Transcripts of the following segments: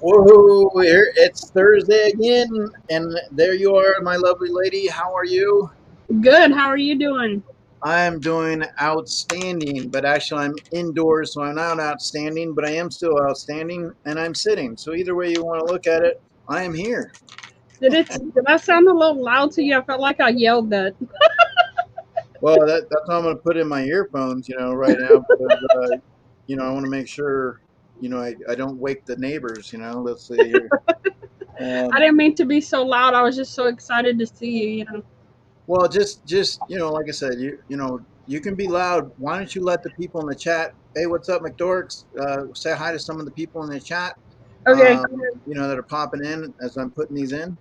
Whoa, here it's Thursday again, and there you are, my lovely lady. How are you? Good. How are you doing? I am doing outstanding, but actually I'm indoors, so I'm not outstanding, but I am still outstanding, and I'm sitting. So either way you want to look at it, I am here. Did I sound a little loud to you? I felt like I yelled that. Well, that's what I'm going to put in my earphones, right now because I want to make sure, I don't wake the neighbors. Let's see here. I Um, didn't mean to be so loud. I was just so excited to see you. Well, just like I said, you can be loud. Why don't you let the people in the chat? Hey, what's up, McDorks? Say hi to some of the people in the chat. Okay. That are popping in as I'm putting these in.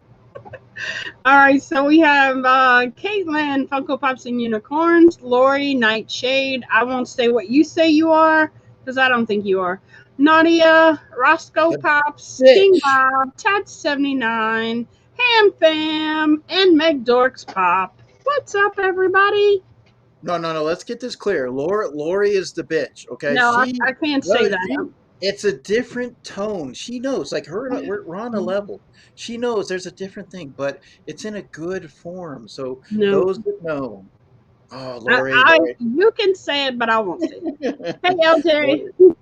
All right. So we have Caitlin, Funko Pops and Unicorns, Lori, Nightshade. I won't say what you say you are because I don't think you are. Nadia, Roscoe The Pops, King bitch. Bob, Tad79, Ham Fam, and Meg Dorks Pop. What's up, everybody? No, no, no. Let's get this clear. Lori is the bitch. Okay, No, I can't well, say that. it's a different tone. She knows, like her, and we're on a level. She knows there's a different thing, but it's in a good form. So No, those that know, oh, Lori, Lori. you can say it, but I won't say it. Hey, LJ.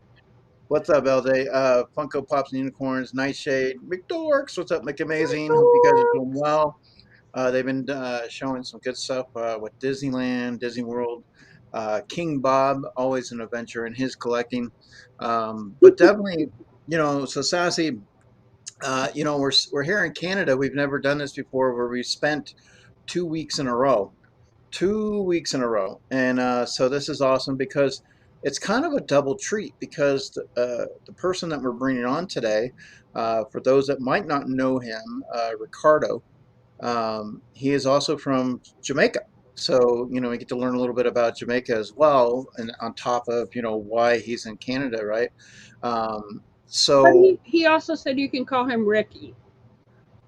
What's up, LJ? Funko Pops and Unicorns, Nightshade, McDorks. What's up, McAmazing? Hope you guys are doing well. They've been showing some good stuff with Disneyland, Disney World. King Bob, always an adventure in his collecting. But definitely, so Sassy, we're here in Canada. We've never done this before where we spent 2 weeks in a row. 2 weeks in a row. And so this is awesome because it's kind of a double treat because the person that we're bringing on today, for those that might not know him, Ricardo, he is also from Jamaica. So, we get to learn a little bit about Jamaica as well, and on top of, why he's in Canada, right? But So, he also said you can call him Ricky.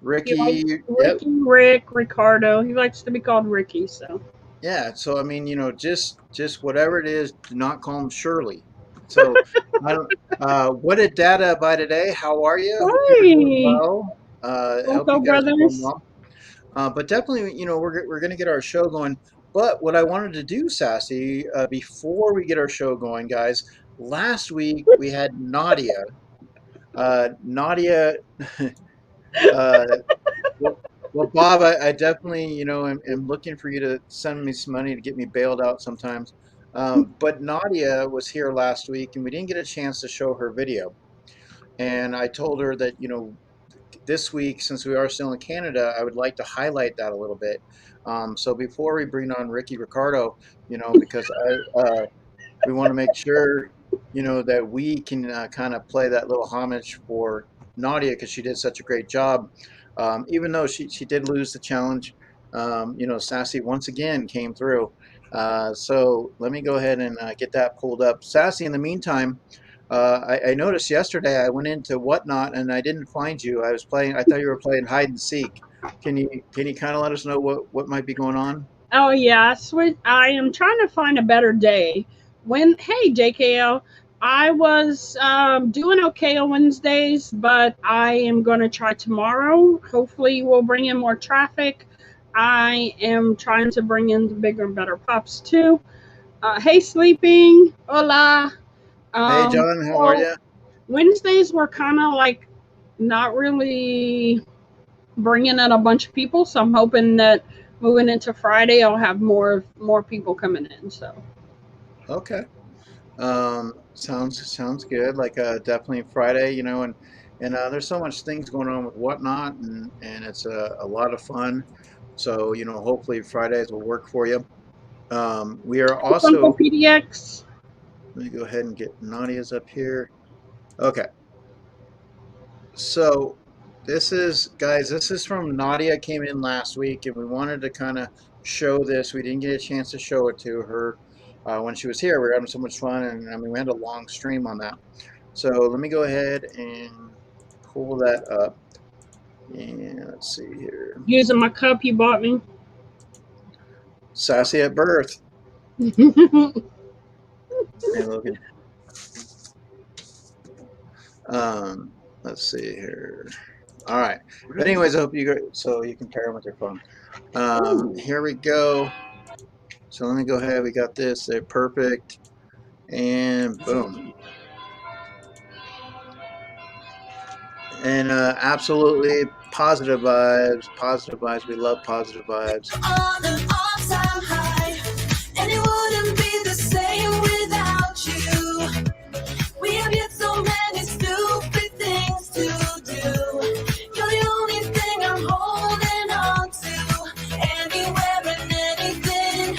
He likes Ricky, yep, Ricky, Rick, Ricardo. He likes to be called Ricky. So yeah, so I mean, just whatever it is, do not call him Shirley. So I don't. What did Data by today? How are you? Hope you're doing hi, well. Hope Funko you guys are doing Brothers. well. But definitely, we're gonna get our show going. But what I wanted to do, Sassy, before we get our show going, guys, last week we had Nadia. Nadia. uh, Well, well, Bob, I definitely, am looking for you to send me some money to get me bailed out sometimes. But Nadia was here last week, and we didn't get a chance to show her video. And I told her that, this week, since we are still in Canada, I would like to highlight that a little bit. So before we bring on Ricky Ricardo, because we want to make sure, that we can kind of play that little homage for Nadia because she did such a great job. Even though she did lose the challenge, Sassy once again came through. So let me go ahead and get that pulled up. Sassy, in the meantime, I noticed yesterday I went into Whatnot and I didn't find you. I was playing. I thought you were playing hide and seek. Can you kind of let us know what might be going on? Oh yeah, I am trying to find a better day. Hey JKL, I was doing okay on Wednesdays, but I am going to try tomorrow. Hopefully, we'll bring in more traffic. I am trying to bring in the bigger and better pops too. Hey, sleeping, hola. Hey, John, how are So you? Wednesdays were kind of like not really bringing in a bunch of people, so I'm hoping that moving into Friday, I'll have more people coming in. So Okay. Sounds good. Like definitely Friday, and there's so much things going on with Whatnot, and it's a lot of fun. So hopefully Fridays will work for you. We are Funko also. PDX. Let me go ahead and get Nadia's up here. Okay, so this is guys. This is from Nadia. Came in last week, and we wanted to kind of show this. We didn't get a chance to show it to her when she was here. We were having so much fun, and I mean we had a long stream on that. So let me go ahead and pull that up. And let's see here. Using my cup you bought me. Sassy at birth. Hey, Logan. let's see here. All right. But anyways, I hope you go, so you can pair them with your phone. Ooh. Here we go. So let me go ahead. We got this. They're perfect. And boom. And absolutely positive vibes. Positive vibes. We love positive vibes. On an all-time high, and it wouldn't be the same without you. We have yet so many stupid things to do. You're the only thing I'm holding on to. Anywhere and anything,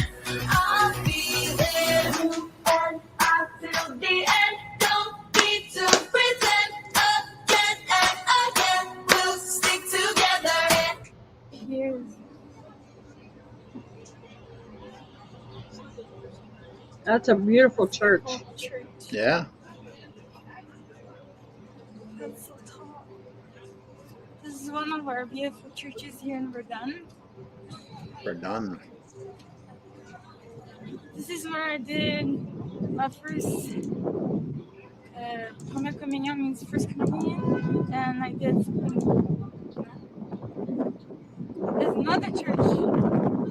I'll be there. You and I till the end. Don't need to pretend again and again. We'll stick together. Here's That's a beautiful church. church. Yeah. That's so tall. This is one of our beautiful churches here in Verdun. We're done. This is where I did my first Première Communion, means first communion, and I did something. There's another church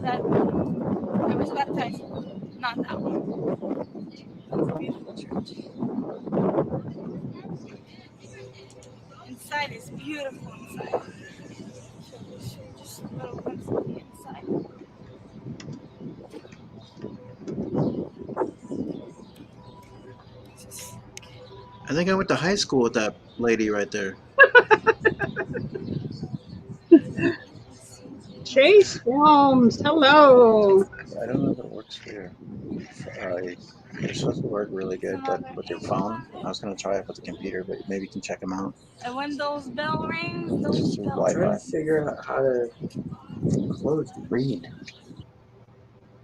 that I was baptized in, not that one. It's a beautiful church. Inside is beautiful inside. Show you just a little glimpse of the inside. I think I went to high school with that lady right there. Chase Films, hello. I don't know if it works here. You're supposed to work really good with your phone. I was going to try it with the computer, but maybe you can check them out. And when those bell rings, those Just bells. Wi-Fi. Trying to figure out how to close the Read.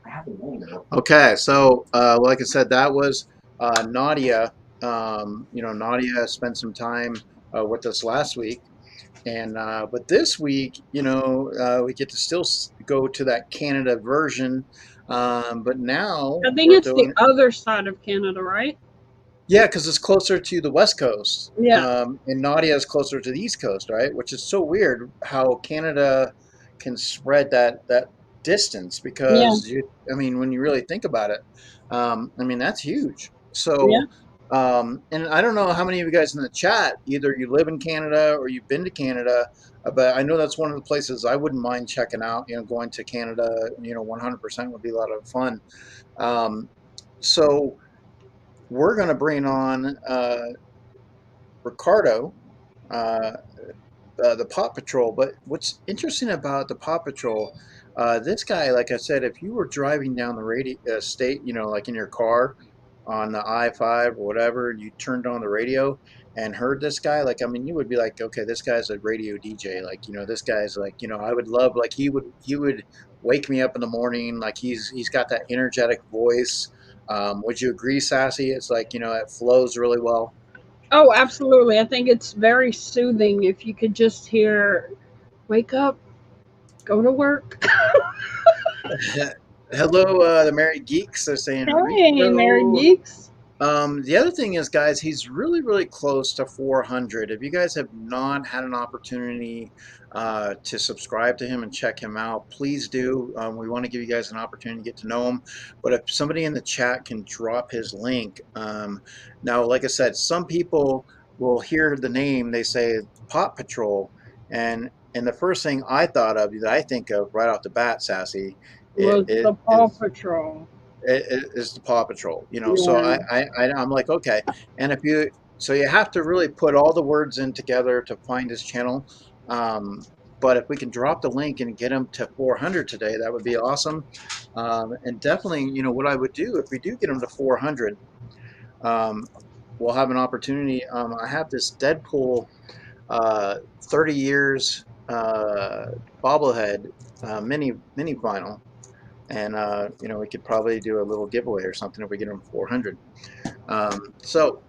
I have a name now. Okay, so like I said, that was Nadia. Nadia spent some time with us last week, and but this week, we get to still go to that Canada version, but now I think we're it's the doing. other side of Canada, right? Yeah, because it's closer to the West Coast. Yeah. And Nadia is closer to the East Coast, right? Which is so weird how Canada can spread that distance Yeah. because when you really think about it, that's huge. Yeah. So, and I don't know how many of you guys in the chat, either you live in Canada or you've been to Canada, but I know that's one of the places I wouldn't mind checking out. Going to Canada, 100% would be a lot of fun. So we're going to bring on Ricardo, uh, the Paw Patrol. But what's interesting about the Paw Patrol, this guy, like I said, if you were driving down the state, like in your car on the I-5 or whatever, and you turned on the radio and heard this guy, you would be like, okay, this guy's a radio DJ. This guy's like, I would love, like, he would wake me up in the morning. Like he's got that energetic voice. Would you agree, Sassy? It's like, it flows really well. Oh, absolutely. I think it's very soothing if you could just hear, wake up, go to work. Hello, the Merry Geeks. They're saying Hey, Mary Rico. Geeks. The other thing is, guys, he's really, really close to 400. If you guys have not had an opportunity to subscribe to him and check him out, please do. We want to give you guys an opportunity to get to know him. But if somebody in the chat can drop his link. Now, like I said, some people will hear the name, they say Paw Patrol, and the first thing I thought of, that I think of right off the bat, Sassy, Was it the Paw Patrol. is the Paw Patrol, so Yeah. I'm like, okay. And so you have to really put all the words in together to find his channel. But if we can drop the link and get him to 400 today, that would be awesome. And definitely, what I would do if we do get him to 400, we'll have an opportunity. I have this Deadpool 30 years bobblehead mini vinyl. And we could probably do a little giveaway or something if we get them 400. So,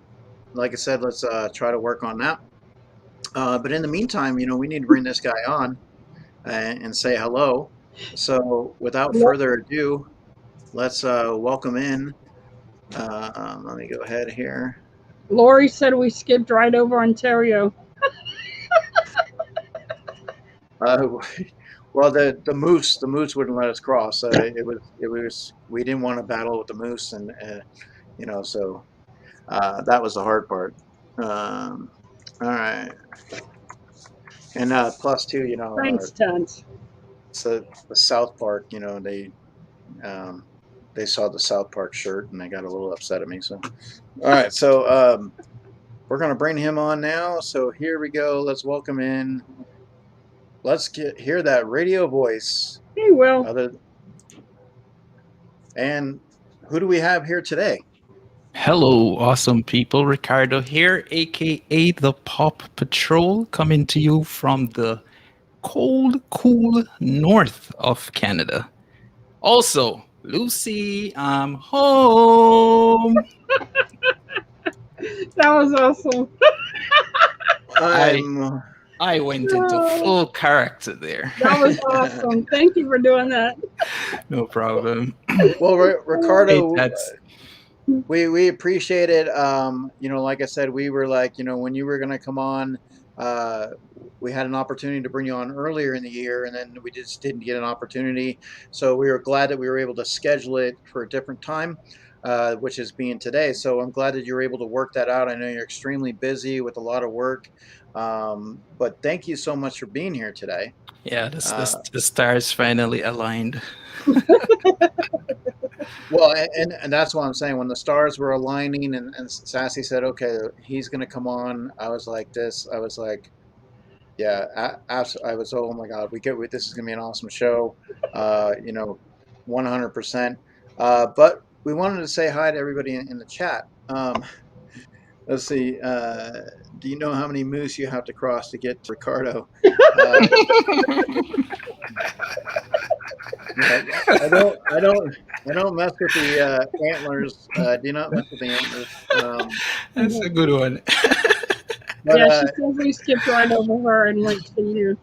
like I said, let's try to work on that. But in the meantime, we need to bring this guy on and say hello. So, without further ado, let's welcome in. Let me go ahead here. Lori said we skipped right over Ontario. Uh, well, the moose wouldn't let us cross. It was we didn't want to battle with the moose, and so that was the hard part. Um, all right, and plus two, Thanks, Tons. so the South Park, um, they saw the South Park shirt and they got a little upset at me. So, all right, so we're gonna bring him on now. So here we go. Let's welcome in. Let's hear that radio voice. Hey, Will. And who do we have here today? Hello, awesome people. Ricardo here, aka the Pop Patrol, coming to you from the cold, cool north of Canada. Also, Lucy, I'm home. That was awesome. I went into full character there. That was awesome. Thank you for doing that. No problem. Well, Ricardo, Hey, we appreciate it. Like I said, we were like, when you were going to come on, we had an opportunity to bring you on earlier in the year, and then we just didn't get an opportunity. So we were glad that we were able to schedule it for a different time, which is being today. So I'm glad that you were able to work that out. I know you're extremely busy with a lot of work, but thank you so much for being here today. Yeah, the stars finally aligned. Well, and that's what I'm saying. When the stars were aligning and Sassy said, okay, he's going to come on, I was like this. I was like, yeah, I was, oh my God, this is going to be an awesome show, 100%. But we wanted to say hi to everybody in the chat. Let's see. Do you know how many moose you have to cross to get to Ricardo? I don't mess with the antlers. Do not mess with the antlers. That's a good one. But, yeah, she says we skipped right over her and went to you.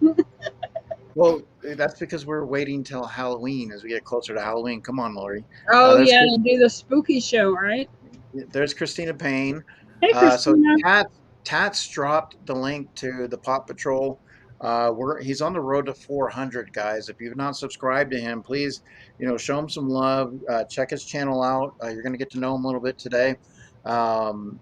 Well, that's because we're waiting till Halloween as we get closer to Halloween. Come on, Lori. Oh, yeah, to do the spooky show, right? There's Christina Payne. Hey, Christina. So Tats dropped the link to the Pop Patrol. He's on the road to 400, guys. If you've not subscribed to him, please, show him some love. Check his channel out. You're going to get to know him a little bit today. And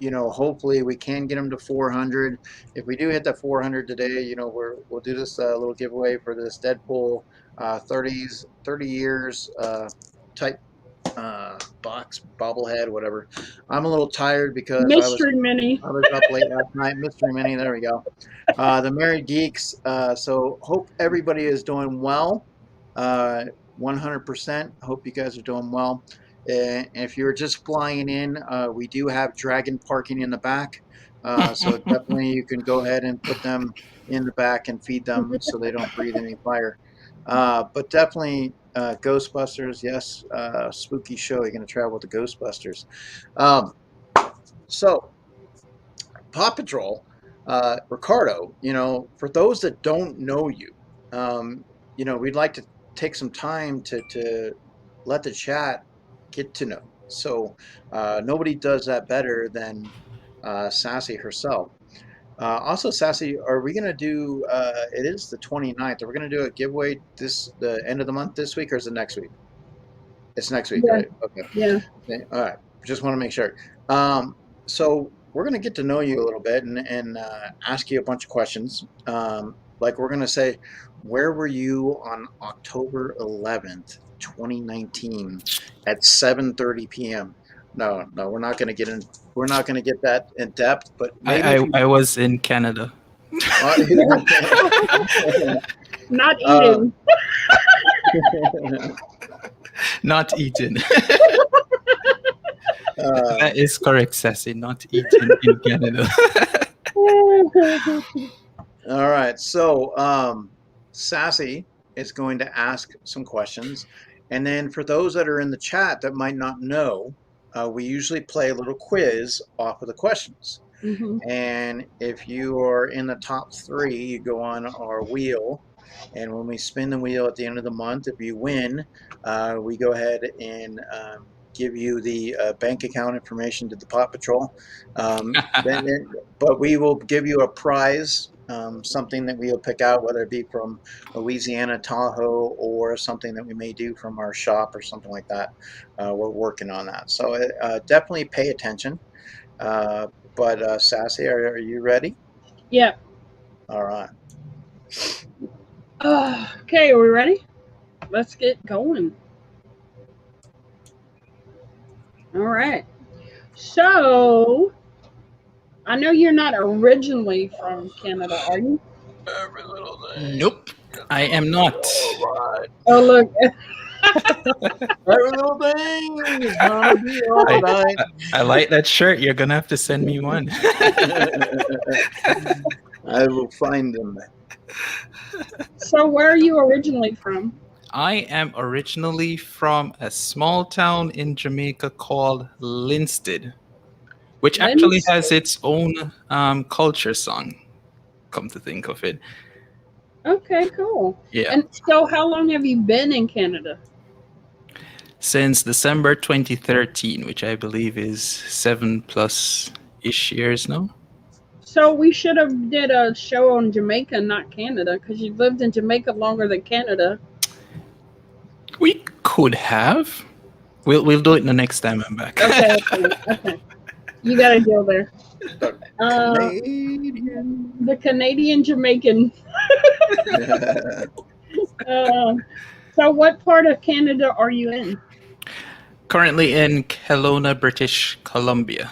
hopefully we can get him to 400. If we do hit that 400 today, we'll do this little giveaway for this Deadpool 30 years type box, bobblehead, whatever. I'm a little tired because Mystery Mini. I was up late last night. Mystery Mini, there we go. The Married Geeks. So hope everybody is doing well. 100%. Hope you guys are doing well. And if you're just flying in, we do have dragon parking in the back. So definitely you can go ahead and put them in the back and feed them so they don't breathe any fire. But definitely Ghostbusters, yes, spooky show. You're going to travel with the Ghostbusters. So Paw Patrol, Ricardo, for those that don't know you, we'd like to take some time to let the chat get to know. So nobody does that better than Sassy herself. Also, Sassy, are we going to do, it is the 29th, are we going to do a giveaway the end of the month this week, or is it next week? It's next week, right? Okay. Yeah. Okay. All right. Just want to make sure. So we're going to get to know you a little bit and ask you a bunch of questions. Like we're going to say, where were you on October 11th, 2019 at 7:30 p.m.? No, we're not going to get in. We're not going to get that in depth. But I was in Canada. Not eating. Not eating. That is correct, Sassy. Not eating in Canada. All right. So Sassy is going to ask some questions. And then for those that are in the chat that might not know, we usually play a little quiz off of the questions. Mm-hmm. And if you are in the top 3, you go on our wheel. And when we spin the wheel at the end of the month, if you win, we go ahead and give you the bank account information to the Paw Patrol. But we will give you a prize something that we'll pick out, whether it be from Louisiana, Tahoe, or something that we may do from our shop or something like that. We're working on that. So definitely pay attention. But Sassy, are you ready? Yeah. All right. Okay, are we ready? Let's get going. All right. So, I know you're not originally from Canada, are you? Nope, I am not. Oh, look. Every little thing is gonna be all right. I like that shirt. You're gonna have to send me one. I will find them. So, where are you originally from? I am originally from a small town in Jamaica called Linstead, which actually has its own culture song, come to think of it. Okay, cool. Yeah. And so, how long have you been in Canada? Since December 2013, which I believe is 7+ ish years now. So we should have did a show on Jamaica, not Canada, because you've lived in Jamaica longer than Canada. We could have. We'll do it the next time I'm back. Okay. You got a deal there. Canadian. The Canadian Jamaican. So what part of Canada are you in? Currently in Kelowna, British Columbia.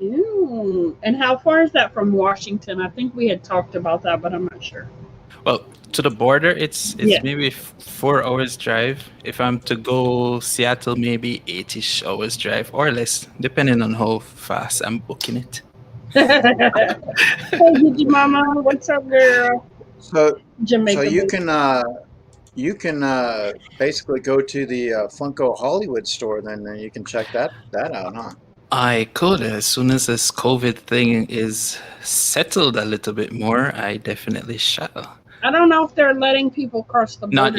Ooh. And how far is that from Washington? I think we had talked about that, but I'm not sure. Well, to the border, it's maybe 4 hours drive. If I'm to go Seattle, maybe 8-ish hours drive or less, depending on how fast I'm booking it. Hey, Gigi Mama, what's up, girl? So Jamaica. So you can basically go to the Funko Hollywood store, then you can check that out, huh? I could, as soon as this COVID thing is settled a little bit more, I definitely shall. I don't know if they're letting people cross the border. Not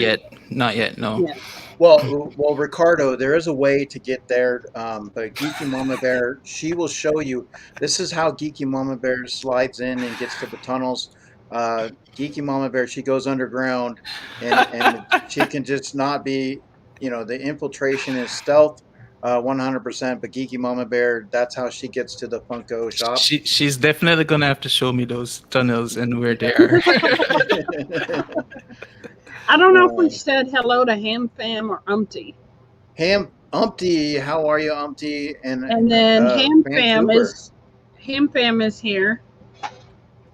yet, no. Yeah. Well, Ricardo, there is a way to get there, but Geeky Mama Bear, she will show you. This is how Geeky Mama Bear slides in and gets to the tunnels. Geeky Mama Bear, she goes underground, and she can just not be, the infiltration is stealth, 100%. But Geeky Mama Bear, that's how she gets to the Funko shop. She's definitely gonna have to show me those tunnels and where they are. I don't know if we said hello to Ham Fam or Umpty. Umpty, how are you, Umpty? And then Ham Fam is here.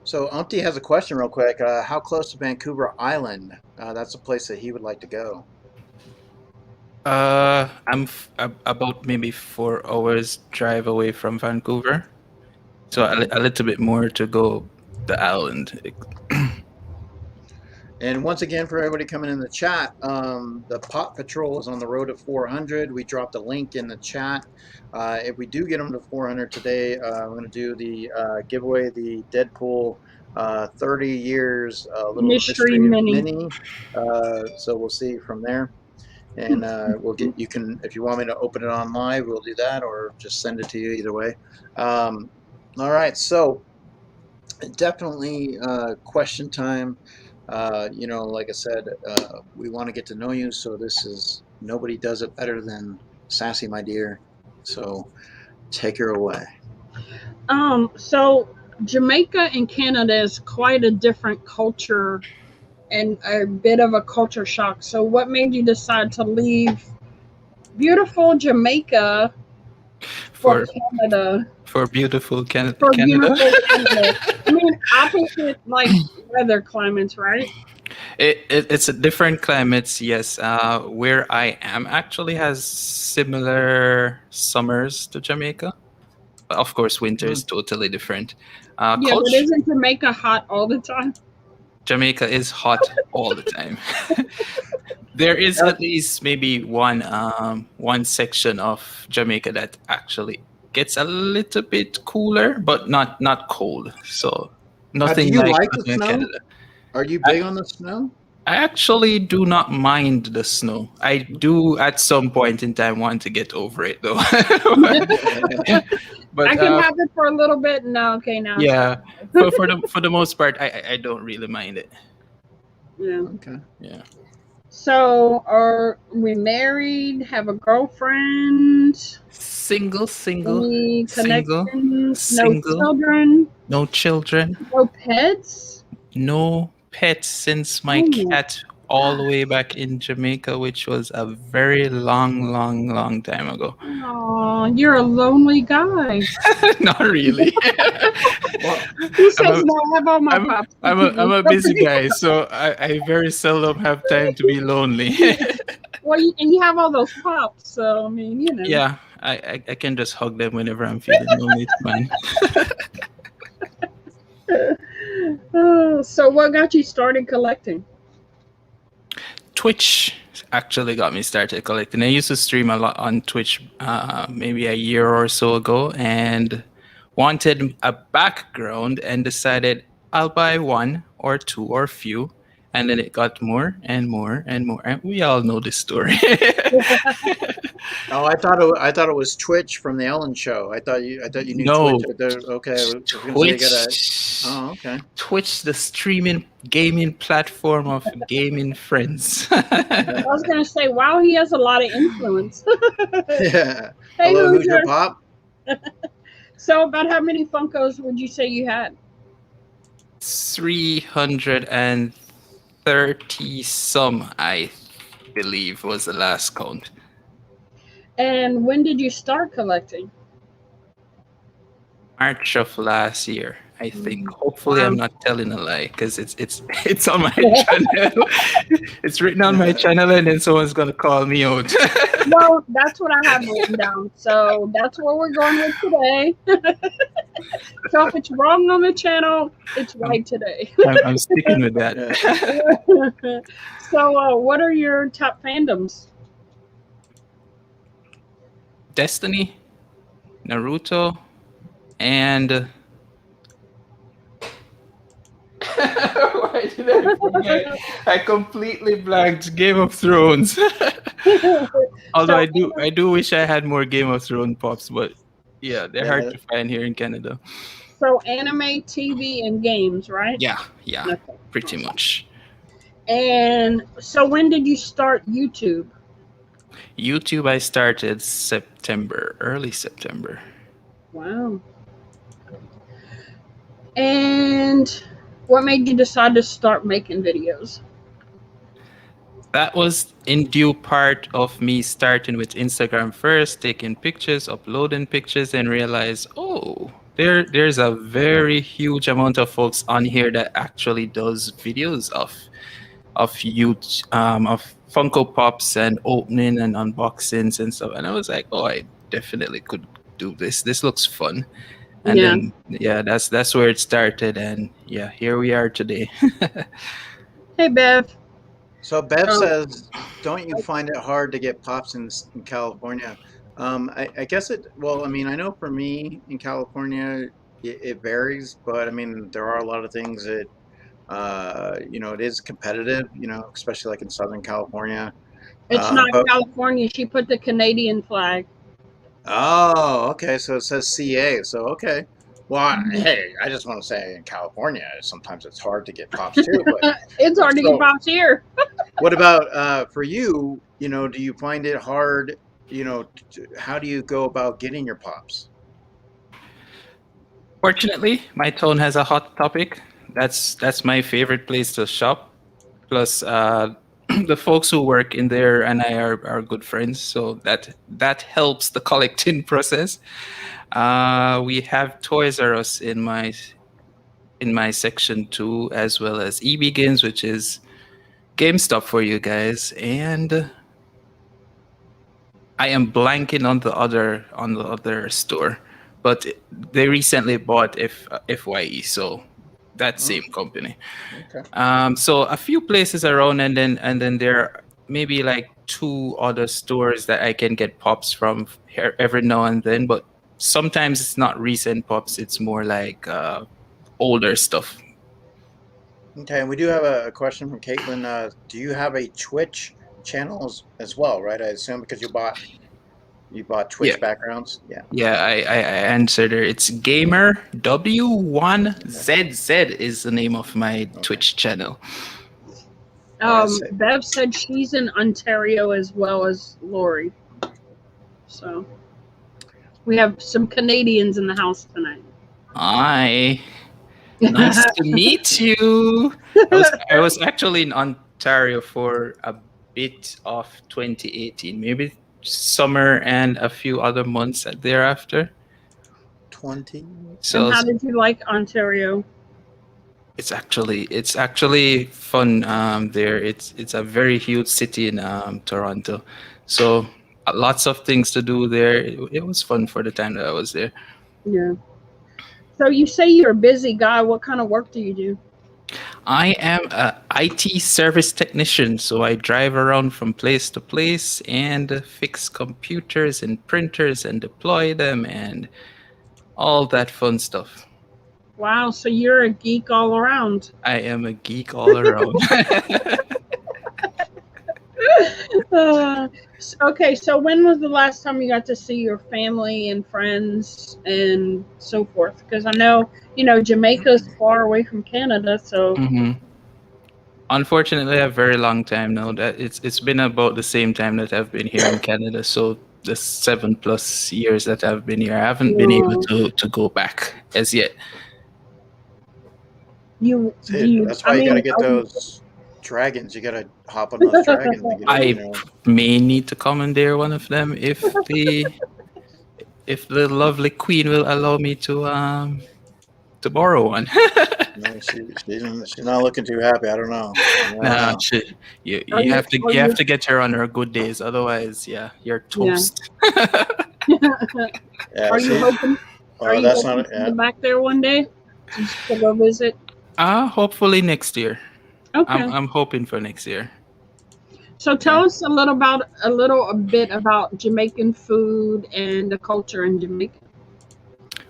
So Umpty has a question real quick. How close to Vancouver Island? That's a place that he would like to go. I'm about maybe 4 hours drive away from Vancouver, so a little bit more to go the island. And once again, for everybody coming in the chat, the Pot Patrol is on the road to 400. We dropped a link in the chat. If we do get them to 400 today, I'm going to do the giveaway, the Deadpool 30 years little mystery mini. So we'll see from there. And we'll get, you can, if you want me to open it on live, we'll do that, or just send it to you either way. All right, so definitely question time. Like I said, we want to get to know you, so this is, nobody does it better than Sassy, my dear. So take her away. So Jamaica and Canada is quite a different culture and a bit of a culture shock. So what made you decide to leave beautiful Jamaica for Canada? For beautiful Canada. Beautiful Canada. I mean, opposite weather climates, right? It's a different climates, yes. Where I am actually has similar summers to Jamaica. Of course, winter is totally different. But isn't Jamaica hot all the time? Jamaica is hot all the time. There is at least maybe one section of Jamaica that actually gets a little bit cooler, but not cold. So nothing. Do you like the snow? Canada. Are you big on the snow? I actually do not mind the snow. I do at some point in time want to get over it though. I But can have it for a little bit. No, okay, now it's yeah, okay. for the most part, I don't really mind it. Yeah. Okay. Yeah. So, are we married? Have a girlfriend? Single, single, Any single, connections? No single. children? No children. No pets? No pets since my Oh cat all the my way back in Jamaica, which was a very long, long, long time ago. Oh, you're a lonely guy. Not really. Well, He I'm says, a "No, I have all my I'm pops to I'm a keep I'm me a busy company." guy, so I very seldom have time to be lonely. Well, and you have all those pops, so I mean, Yeah, I can just hug them whenever I'm feeling lonely. It's fine. So, what got you started collecting? Twitch actually got me started collecting. I used to stream a lot on Twitch maybe a year or so ago and wanted a background and decided I'll buy one or two or few. And then it got more and more and more. And we all know this story. oh, I thought it was Twitch from the Ellen Show. I thought you knew Twitch. No, Okay, I was gonna say you gotta. Twitch. Oh, okay. Twitch, the streaming gaming platform of gaming friends. I was gonna say, wow, he has a lot of influence. Yeah. Hey, Hello, who's your Hoosier. pop? So, about how many Funkos would you say you had? 330 some, I believe, was the last count. And when did you start collecting? March of last year, I think. Hopefully, Wow. I'm not telling a lie because it's on my channel. It's written on my channel, and then someone's gonna call me out. Well, that's what I have written down. So that's what we're going with today. So if it's wrong on the channel, it's right today. I'm sticking with that. Yeah. So, what are your top fandoms? Destiny, Naruto, and why did I forget? I completely blanked Game of Thrones. Although So, I do wish I had more Game of Thrones pops, but yeah, they're hard Yeah. to find here in Canada. so anime, TV, and games, right? Yeah, Okay. pretty much. And so, when did you start YouTube? YouTube I started September, early September. Wow. And what made you decide to start making videos? That was in due part of me starting with Instagram first, taking pictures, uploading pictures, and realize, oh, there's a very huge amount of folks on here that actually does videos of huge of Funko Pops and opening and unboxings and stuff. And I was like, oh, I definitely could do this. This looks fun. And Yeah. then that's where it started. And yeah, here we are today. Hey, Bev. So Bev Oh. says, "Don't you find it hard to get pops in California?" I guess it. Well, I mean, I know for me in California, it varies, but I mean, there are a lot of things that it is competitive. Especially like in Southern California. It's not But California. She put the Canadian flag. oh, okay. So it says CA. So okay. Well, hey, I just want to say in California, sometimes it's hard to get pops too. But It's hard to So- get pops here. what about for you? Do you find it hard? How do you go about getting your pops? Fortunately, my town has a hot topic. That's my favorite place to shop. Plus, the folks who work in there and I are good friends, so that helps the collecting process. We have Toys R Us in my section too, as well as eBegins, which is GameStop for you guys, and I am blanking on the other store, but they recently bought FYE, so that same company. Okay. So a few places around, and then there are maybe like 2 other stores that I can get pops from here every now and then, but sometimes it's not recent pops; it's more like older stuff. Okay, and we do have a question from Caitlin. Do you have a Twitch channel as well, right? I assume because you bought You bought Twitch Yeah. backgrounds? Yeah. Yeah, I answered her. It's Gamer W1ZZ is the name of my Twitch channel. Bev said she's in Ontario as well as Lori. So we have some Canadians in the house tonight. Hi. Nice to meet you. I was actually in Ontario for a bit of 2018, maybe summer and a few other months thereafter. 20. So And how did you like Ontario? it's actually fun there. It's a very huge city in Toronto, so lots of things to do there. It was fun for the time that I was there. Yeah. So you say you're a busy guy. What kind of work do you do? I am a IT service technician, so I drive around from place to place and fix computers and printers and deploy them and all that fun stuff. Wow, so you're a geek all around. I am a geek all around. Okay, so when was the last time you got to see your family and friends and so forth? Because I know, Jamaica's far away from Canada, so Mhm. Unfortunately, a very long time now. That it's been about the same time that I've been here in Canada. So the 7+ years that I've been here, I haven't been able to go back as yet. That's why you got to get those dragons. You got to hop on those dragons. And get I may need to commandeer one of them if the lovely queen will allow me to borrow one. No, she's not looking too happy. I don't know. Nah, you have to get her on her good days. Otherwise, yeah, you're toast. Yeah, Are you hoping? Are you hoping to come back there one day just to go visit? Hopefully next year. Okay. I'm hoping for next year. So tell us a little bit about Jamaican food and the culture in Jamaica.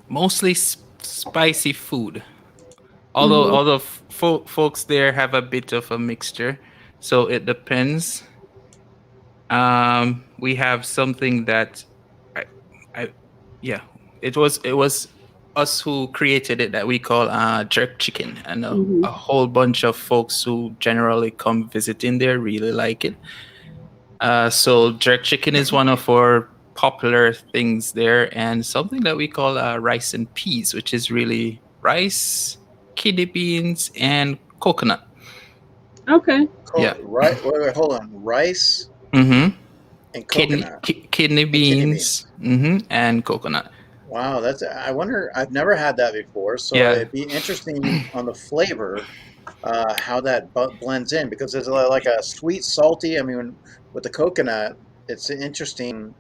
Mostly spicy food. Although folks there have a bit of a mixture, so it depends. We have something that it was us who created it that we call jerk chicken, and a whole bunch of folks who generally come visiting there really like it. So jerk chicken is one of our popular things there, and something that we call rice and peas, which is really rice, kidney beans, and coconut. Okay. Yeah. Right. Wait, hold on. Rice. Mm-hmm. And coconut. Kidney beans. Mm-hmm. And coconut. Wow, I wonder. I've never had that before, so it'd be interesting on the flavor, how that blends in, because it's like a sweet, salty. I mean, with the coconut, it's interesting.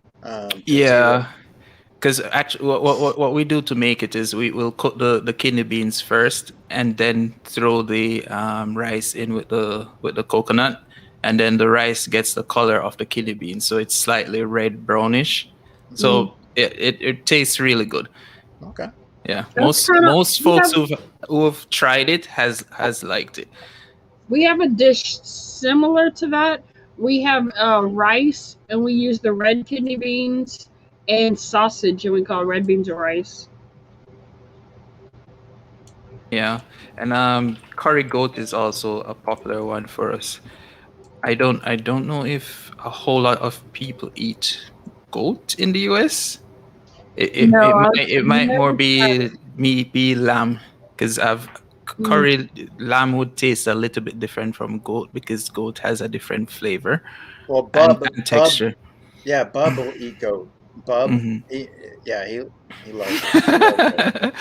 Yeah. Because actually, what we do to make it is we will cook the kidney beans first, and then throw the rice in with the coconut, and then the rice gets the color of the kidney beans, so it's slightly red brownish. So it tastes really good. Okay. Yeah, most folks who have tried it has liked it. We have a dish similar to that. We have rice, and we use the red kidney beans, and sausage, and we call it red beans or rice. Yeah, and curry goat is also a popular one for us. I don't know if a whole lot of people eat goat in the US. It might more be lamb, because curry lamb would taste a little bit different from goat, because goat has a different flavor and texture. Bub will eat goat. Bub, he loves it.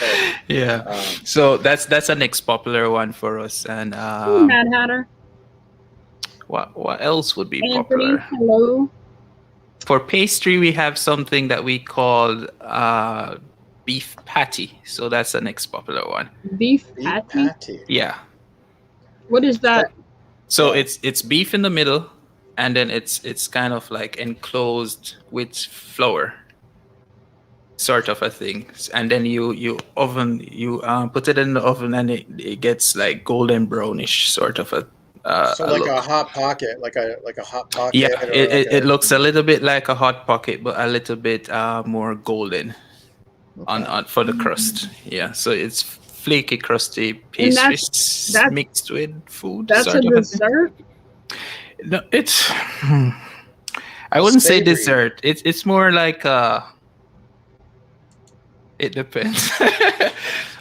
Yeah. So that's a next popular one for us. And Mad Hatter. What else would be Anthony, popular? hello. For pastry, we have something that we call beef patty. So that's the next popular one. Beef patty? Yeah. What is that? So it's beef in the middle, and then it's kind of like enclosed with flour, sort of a thing. And then you put it in the oven, and it gets like golden brownish, sort of a So like a hot pocket, like a hot Yeah, pocket, or like it a looks a little bit like a hot pocket, but a little bit more golden okay. on for the crust. Yeah, so it's flaky, crusty And pastries that's mixed with food, that's a sort of a thing. dessert. No, it's. I wouldn't say Savory. dessert. It's more like it depends.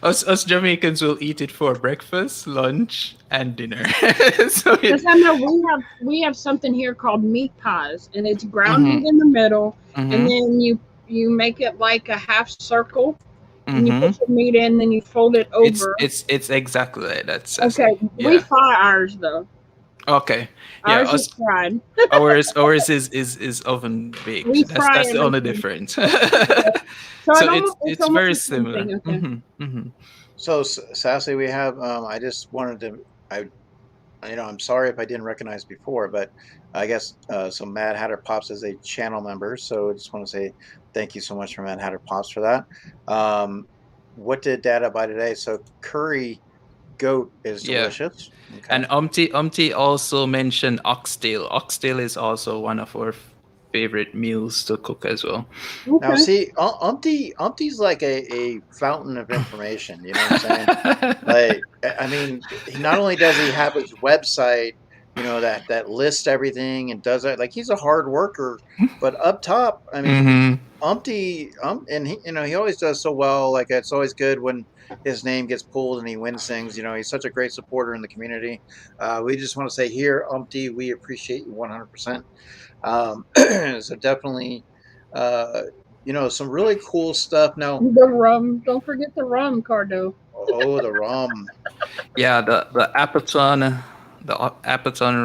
Us Jamaicans will eat it for breakfast, lunch, and dinner. So Because it. I know we have something here called meat pies, and it's ground Mm-hmm, meat in the middle, and mm-hmm, then you make it like a half circle, and you mm-hmm. put your meat in, then you fold it over. It's exactly like that, Okay, Sassy. we Yeah. fry ours though. Okay. Yeah. Ours is fried. Ours is oven We baked. fry That's the only everything. difference. Okay. So So it's it's almost very the same similar. thing. Okay. Mm-hmm, mm-hmm. So Sassy, we have. I just wanted to. I'm sorry if I didn't recognize before, but I guess so. Mad Hatter Pops is a channel member, so I just want to say thank you so much for Mad Hatter Pops for that. Um, what did Dada buy today? So curry goat is Yeah. delicious. Okay. And Umti also mentioned oxtail. Oxtail is also one of our favorite meals to cook as well. Now, Okay. see, Umpty's like a fountain of information. You know what I'm saying? Like, I mean, he not only does he have his website, that lists everything and does that. Like, he's a hard worker, but up top, I mean, Hmm. And he always does so well. Like, it's always good when his name gets pulled and he wins things. He's such a great supporter in the community. We just want to say here, Umpty, we appreciate you 100%. So definitely, uh, some really cool stuff. Now, The rum. Don't forget the rum, Cardo. oh, the rum. Yeah, the Appleton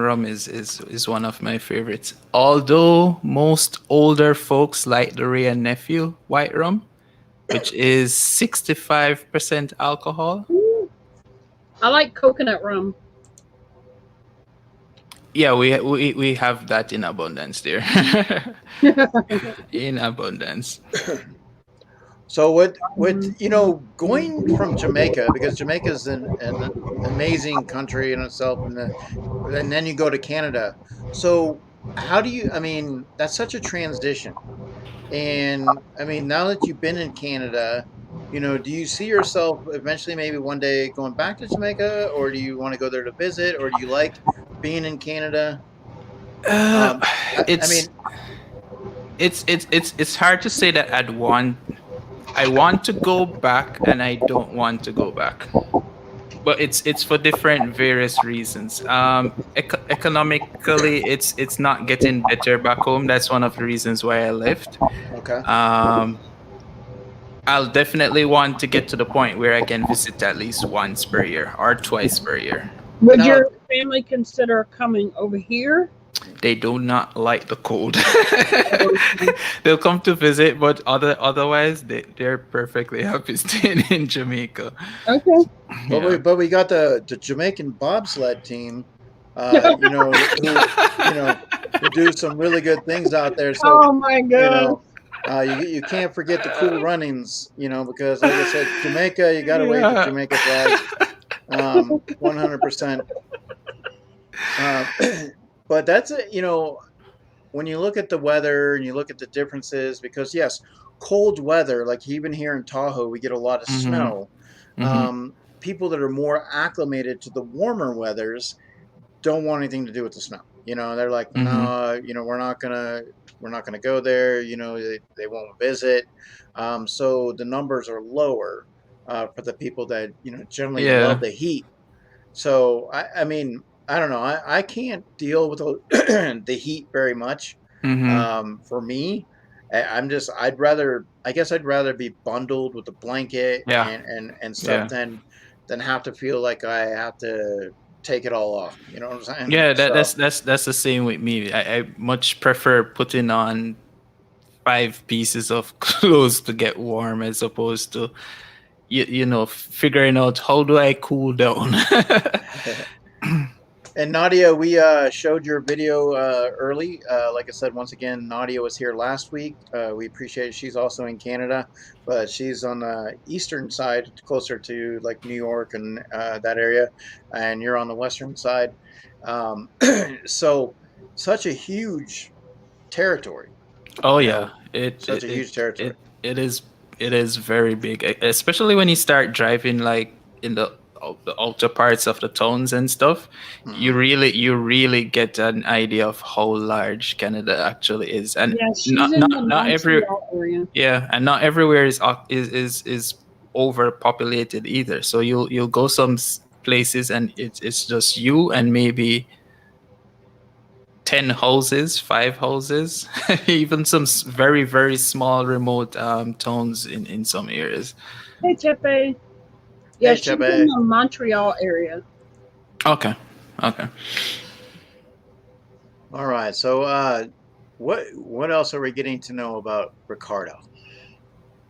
rum is one of my favorites. Although most older folks like the Ray and Nephew white rum, which is 65% alcohol. Ooh, I like coconut rum. Yeah, we have that in abundance there. In abundance. So going from Jamaica, because Jamaica is an amazing country in itself, and then you go to Canada. So how do you? I mean, that's such a transition. And I mean, now that you've been in Canada, do you see yourself eventually, maybe one day, going back to Jamaica, or do you want to go there to visit, or do you like being in Canada? Uh, Um, I it's mean, it's hard to say that I want to go back and I don't want to go back. But it's for different various reasons. Economically, it's not getting better back home. That's one of the reasons why I left. okay. Um, I'll definitely want to get to the point where I can visit at least once per year or twice per year. Would Now, your family consider coming over here? They do not like the cold. They'll come to visit, but otherwise they're perfectly happy staying in Jamaica. Okay. But Yeah. we got the Jamaican bobsled team, who do some really good things out there. So Oh my you god. know, you can't forget the cool runnings, because like I said, Jamaica, you got to wave the Yeah. Jamaica flag, 100%. But that's it. When you look at the weather and you look at the differences, because yes, cold weather, like even here in Tahoe, we get a lot of Hmm. snow. Hmm. People that are more acclimated to the warmer weathers don't want anything to do with the snow. They're like, Hmm. no, we're not gonna go there. They won't visit. So the numbers are lower for the people that generally love Yeah. the heat. So I mean, I don't know. I can't deal with the heat very much. Hmm. For me, I'd rather, I guess I'd rather be bundled with a blanket Yeah. and stuff Yeah. than have to feel like I have to take it all off. You know what I'm saying? Yeah. So That's the same with me. I much prefer putting on 5 pieces of clothes to get warm as opposed to figuring out how do I cool down. And Nadia, we showed your video early. Like I said, once again, Nadia was here last week. We appreciate it. She's also in Canada, but she's on the eastern side, closer to like New York and that area, and you're on the western side. Um, so such a huge territory, Oh you yeah, know, it such it a it huge territory. it, it is it is very big, especially when you start driving like in the outer parts of the towns and stuff. Hmm. You really get an idea of how large Canada actually is, and Yeah, she's in the not every Montreal area. yeah, and not everywhere is overpopulated either. So you'll go some places and it's just you and maybe 10 houses, 5 houses, even some very, very small remote towns in some areas. Hey, Tepe. Yeah, Hey, she's in Chepe. the Montreal area. Okay. Okay. All right. So, what else are we getting to know about Ricardo?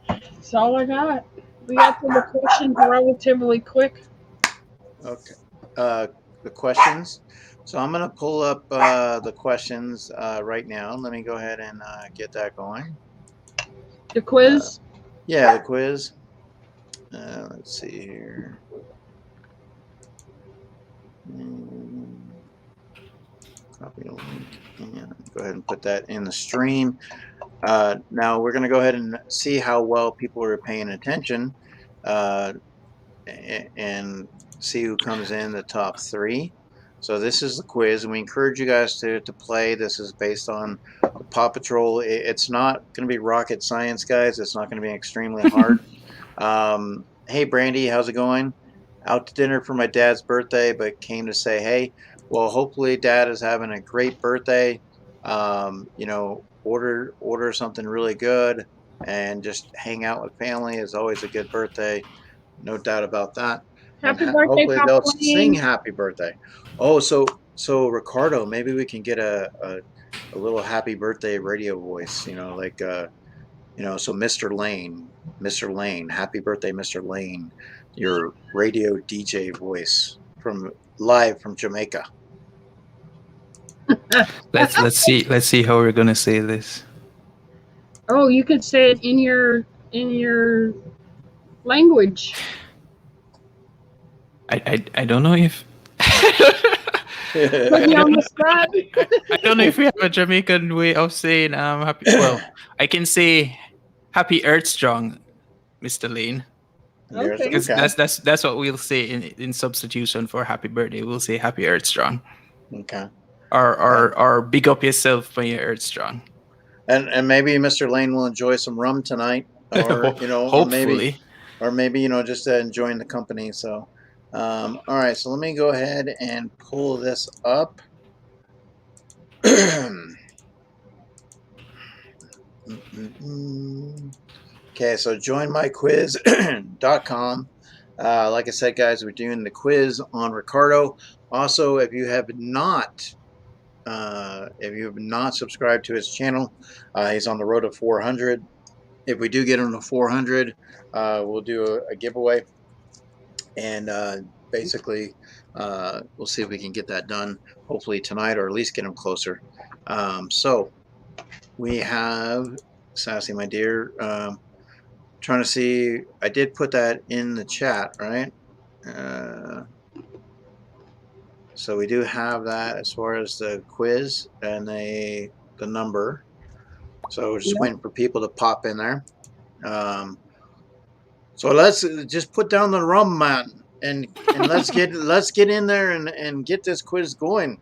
That's all I got. We got to the questions relatively quick. Okay. Uh, the questions. So I'm gonna pull up the questions right now. Let me go ahead and get that going. The Uh, quiz. yeah, the quiz. Let's see here. Mm, Copy the link and go ahead and put that in the stream. Now we're going to go ahead and see how well people are paying attention uh, and see who comes in the top 3. So this is the quiz, and we encourage you guys to play. This is based on the Paw Patrol. It's not going to be rocket science, guys. It's not going to be extremely hard. Hey, Brandy, how's it going? Out to dinner for my dad's birthday, but came to say, hey, well, hopefully dad is having a great birthday. Order something really good and just hang out with family is always a good birthday. No doubt about that. And Happy birthday, hopefully they'll sing Pauline. happy birthday. Oh, so Ricardo, maybe we can get a little happy birthday radio voice, so Mr. Lane, happy birthday, Mr. Lane, your radio DJ voice from live from Jamaica. Let's see how we're gonna say this. Oh, you could say it in your language. I don't know if Put you on the spot. I don't know if we have a Jamaican way of saying happy. Well, I can say happy Earth Strong, Mr. Lane. There's Okay. Because okay, that's what we'll say in substitution for happy birthday. We'll say happy Earth Strong. okay, Or big up yourself when you're Earth Strong. and maybe Mr. Lane will enjoy some rum tonight, or Hopefully. just enjoying the company. So, all right, so let me go ahead and pull this up. Okay, so joinmyquiz.com. Like I said, guys, we're doing the quiz on Ricardo. Also, if you have not subscribed to his channel, he's on the road to 400. If we do get him to 400, we'll do a giveaway, and basically, we'll see if we can get that done. Hopefully tonight, or at least get him closer. So we have Sassy, my dear. Trying to see, I did put that in the chat, right? So we do have that as far as the quiz and the number. So we're just Yep. waiting for people to pop in there. So let's just put down the rum, man, and let's get in there and get this quiz going.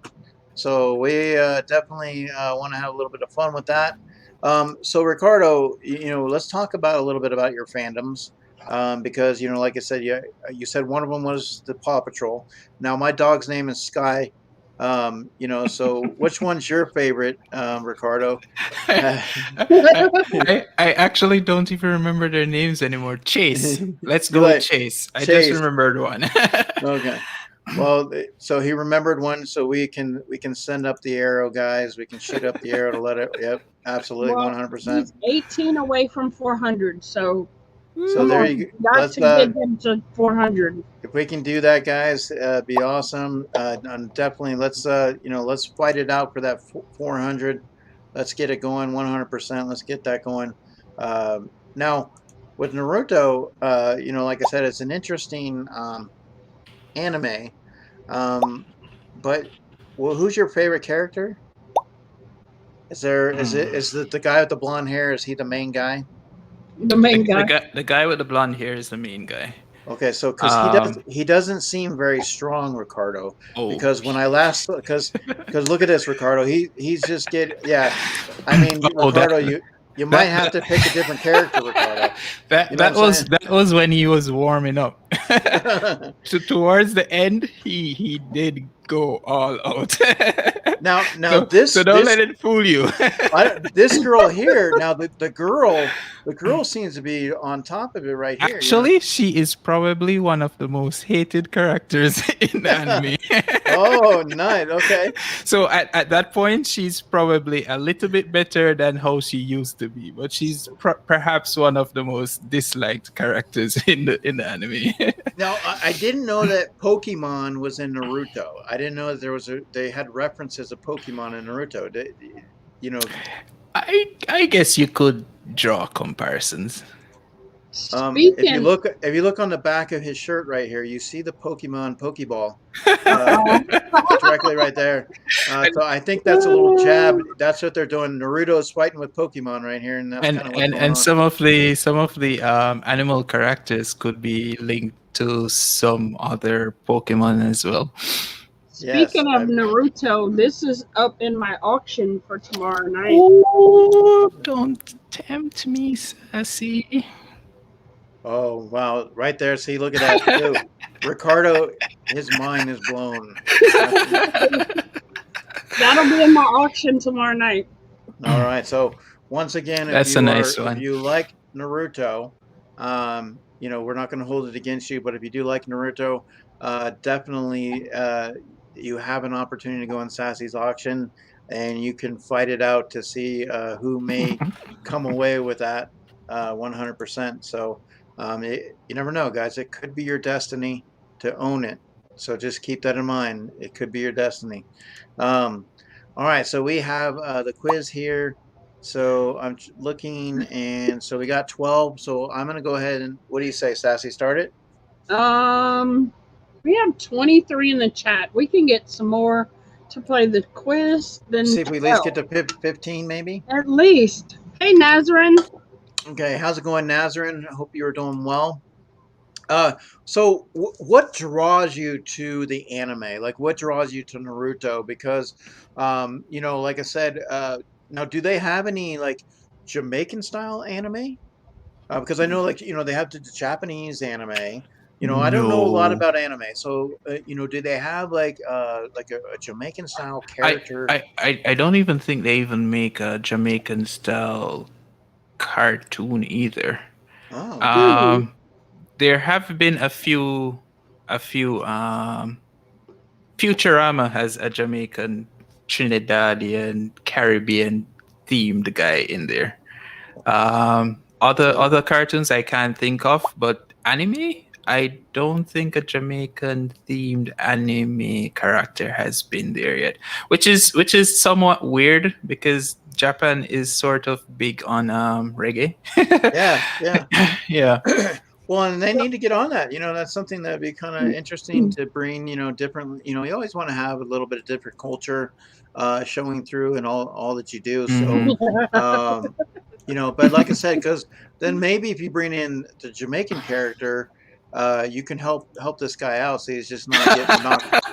So we definitely want to have a little bit of fun with that. So Ricardo, let's talk about a little bit about your fandoms, because like I said, you said one of them was the Paw Patrol. Now my dog's name is Sky. So which one's your favorite, Ricardo? I actually don't even remember their names anymore. Chase. Let's go with Chase. I just Chase. remembered one. Okay. Well, so he remembered one, so we can send up the arrow, guys. We can shoot up the arrow to let it. Yep, absolutely, Well, 100%. he's 18 away from 400, so So come there on, you you go. got Let's to get him to 400. if we can do that, guys, be awesome. And definitely let's fight it out for that 400. Let's get it going 100%. Let's get that going. Now with Naruto, like I said, it's an interesting anime, but well, who's your favorite character? Is it the guy with the blonde hair? Is he the main guy? The main guy. The guy with the blonde hair is the main guy. Okay, so because Um, he doesn't seem very strong, Ricardo. oh, Because when I last because look at this, Ricardo. He's just yeah. I mean, oh, Ricardo, you might have to pick a different character, Ricardo. You know what I'm saying? that was when he was warming up. Towards the end, he did go all out. Now so, this so don't this let it fool you. this girl here. Now the girl seems to be on top of it right here. Actually, she is probably one of the most hated characters in the anime. Oh, nice. Okay. So at that point, she's probably a little bit better than how she used to be, but she's perhaps one of the most disliked characters in the anime. Now I didn't know that Pokemon was in Naruto. I didn't know that they had references of Pokemon in Naruto. You know, I guess you could draw comparisons. if you Speaking, look on the back of his shirt right here, you see the Pokemon Pokeball directly right there. So I think that's a little jab. That's what they're doing. Naruto's fighting with Pokemon right here, and that's kind of what's going on. Some of the animal characters could be linked to some other Pokemon as well. speaking of Naruto, this is up in my auction for tomorrow night. Oh, don't tempt me, Sassy. Oh wow! Right there. See, look at that too. Ricardo, his mind is blown. That'll be in my auction tomorrow night. All right. So once again, That's a nice one. If you like Naruto, we're not going to hold it against you. But if you do like Naruto, definitely you have an opportunity to go on Sassy's auction, and you can fight it out to see who may come away with that 100%. So you never know, guys. It could be your destiny to own it. So just keep that in mind. It could be your destiny. All right, so we have the quiz here. So I'm looking, and so we got 12. So I'm going to go ahead and, what do you say, Sassy? Start it? We have 23 in the chat. We can get some more to play the quiz. Then see if we at least get to 15, maybe? At least. Hey, Nazarene. Okay, how's it going, Nazarene? I hope you're doing well. So what draws you to the anime? Like, what draws you to Naruto? Because, like I said, now, do they have any, like, Jamaican style anime? Because I know, like, they have the Japanese anime. I don't know a lot about anime. So, do they have, like a Jamaican style character? I don't even think they even make a Jamaican style cartoon either. Oh. There have been a few Futurama has a Jamaican, Trinidadian, Caribbean themed guy in there. Other cartoons I can't think of, but anime, I don't think a Jamaican themed anime character has been there yet, which is somewhat weird because Japan is sort of big on reggae. Yeah. Well, and they need to get on that. That's something that'd be kind of interesting to bring, different, you always want to have a little bit of different culture showing through in all that you do. So, but like I said, because then maybe if you bring in the Jamaican character, you can help this guy out so he's just not getting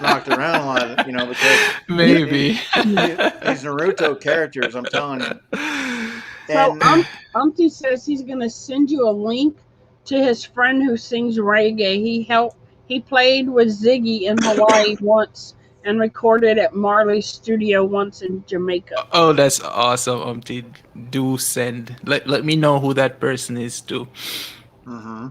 knocked around a lot, because maybe these Naruto characters, I'm telling you. So Umpty says he's going to send you a link to his friend who sings reggae. He played with Ziggy in Hawaii once and recorded at Marley's studio once in Jamaica. Oh, that's awesome, Umpty. Do send. Let me know who that person is too. Mm-hmm.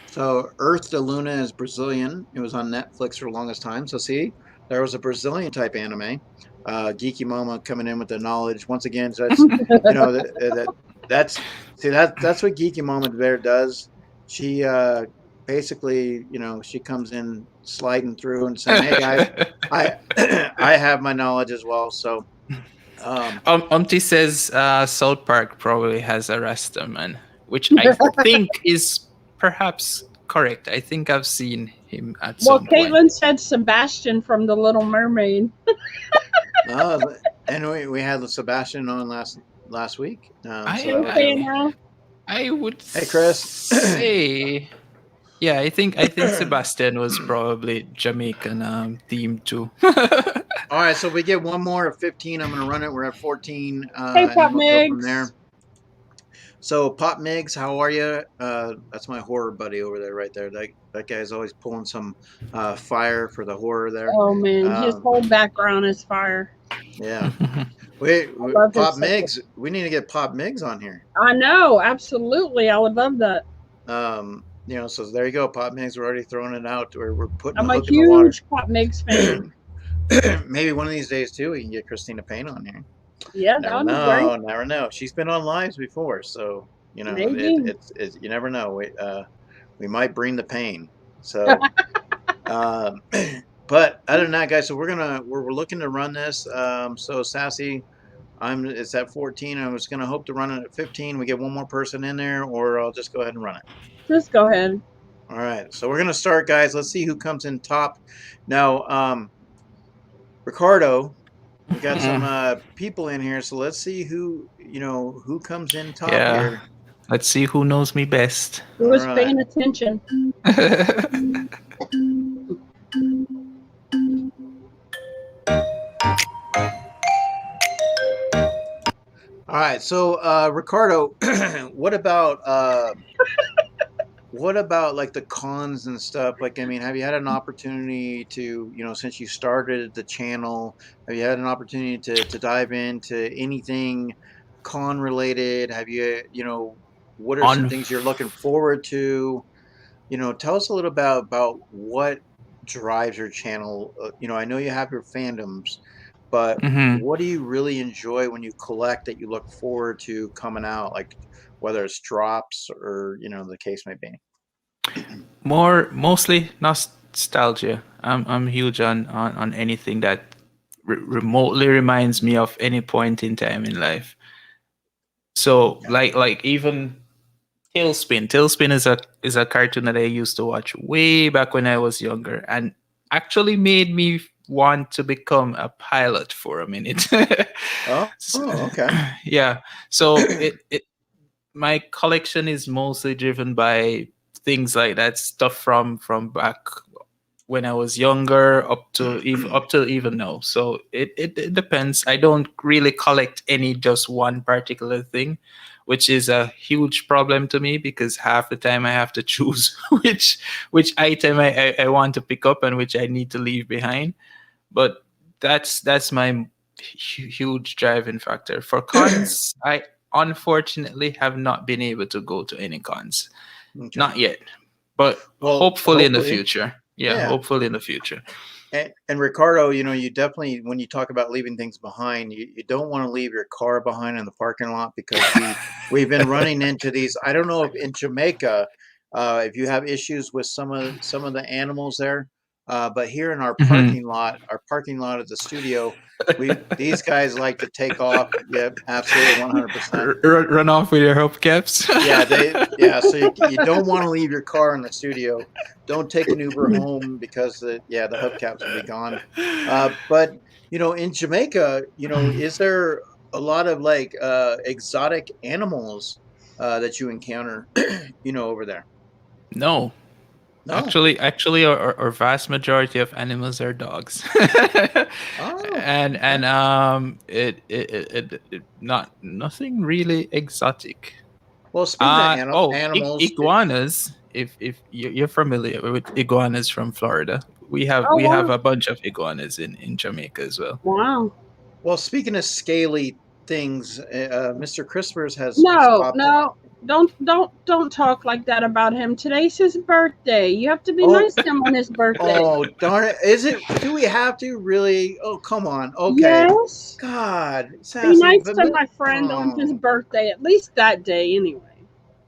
So Earth to Luna is Brazilian. It was on Netflix for the longest time. So see, there was a Brazilian type anime. Geeky Mama coming in with the knowledge once again. So that's that's what Geeky Mama there does. She basically, she comes in sliding through and saying, "Hey guys, I have my knowledge as well." So, Umpty says South Park probably has a Rastaman, which I think is perhaps correct. I think I've seen him at Well, some point. Caitlin said Sebastian from The Little Mermaid. And we had Sebastian on last week. So that was Okay, really. now. I would Hey, Chris. say, yeah, I think Sebastian was probably Jamaican themed too. All right, so we get one more of 15. I'm going to run it. We're at 14, Hey, and Pop then we'll go from Migs. there. So, Pop Migs, how are you? That's my horror buddy over there, right there. That guy's always pulling some fire for the horror there. Oh man, his whole background is fire. Yeah. Wait, I love Pop his Migs. We need to get Pop Migs on here. I know, absolutely. I would love that. So there you go, Pop Migs. We're already throwing it out. We're putting I'm the a hook in the water. huge Pop Migs fan. Maybe one of these days too, we can get Christina Payne on here. Yeah, that would be great. Never know. She's been on lives before, so Maybe. it's you never know. We might bring the pain. So, but other than that, guys, so we're looking to run this. So Sassy, it's at 14. I was gonna hope to run it at 15. We get one more person in there, or I'll just go ahead and run it. Just go ahead. All right, so we're gonna start, guys. Let's see who comes in top. Now, Ricardo, we got some people in here, so let's see who comes in top here. Let's see who knows me best. Who was paying attention? All right, so Ricardo, what about like the cons and stuff? Like, I mean, have you had an opportunity to, since you started the channel, have you had an opportunity to dive into anything con related? Have you, what are some things you're looking forward to? Tell us a little about what drives your channel. I know you have your fandoms, but what do you really enjoy when you collect that you look forward to coming out, like whether it's drops or the case may be? Mostly nostalgia. I'm huge on anything that remotely reminds me of any point in time in life. So like even Tailspin. Tailspin is a cartoon that I used to watch way back when I was younger, and actually made me want to become a pilot for a minute. Okay. Yeah. So my collection is mostly driven by things like that, stuff from back when I was younger up to even now. So it depends. I don't really collect just one particular thing, which is a huge problem to me because half the time I have to choose which item I want to pick up and which I need to leave behind. But that's my huge driving factor. For cons, I unfortunately have not been able to go to any cons. Okay. Not yet. But hopefully in the future. Yeah, hopefully in the future. And Ricardo, you definitely, when you talk about leaving things behind, you don't want to leave your car behind in the parking lot, because we've been running into these. I don't know if in Jamaica, if you have issues with some of the animals there, but here in our parking lot at the studio, these guys like to take off. Yeah, absolutely, 100%. Run off with your hubcaps. So you don't want to leave your car in the studio. Don't take an Uber home because the hubcaps will be gone. But in Jamaica, is there a lot of like exotic animals that you encounter, over there? No. Actually, our vast majority of animals are dogs. And nothing really exotic. Well, speaking of animals, iguanas. If you're familiar with iguanas from Florida, we have a bunch of iguanas in Jamaica as well. Wow. Well, speaking of scaly things, Mr. Crispers has Don't talk like that about him. Today's his birthday. You have to be nice to him on his birthday. Oh, darn it. Is it? Do we have to really? Oh, come on. Okay. Yes. God. Sassy, be nice to my friend on his birthday, at least that day anyway.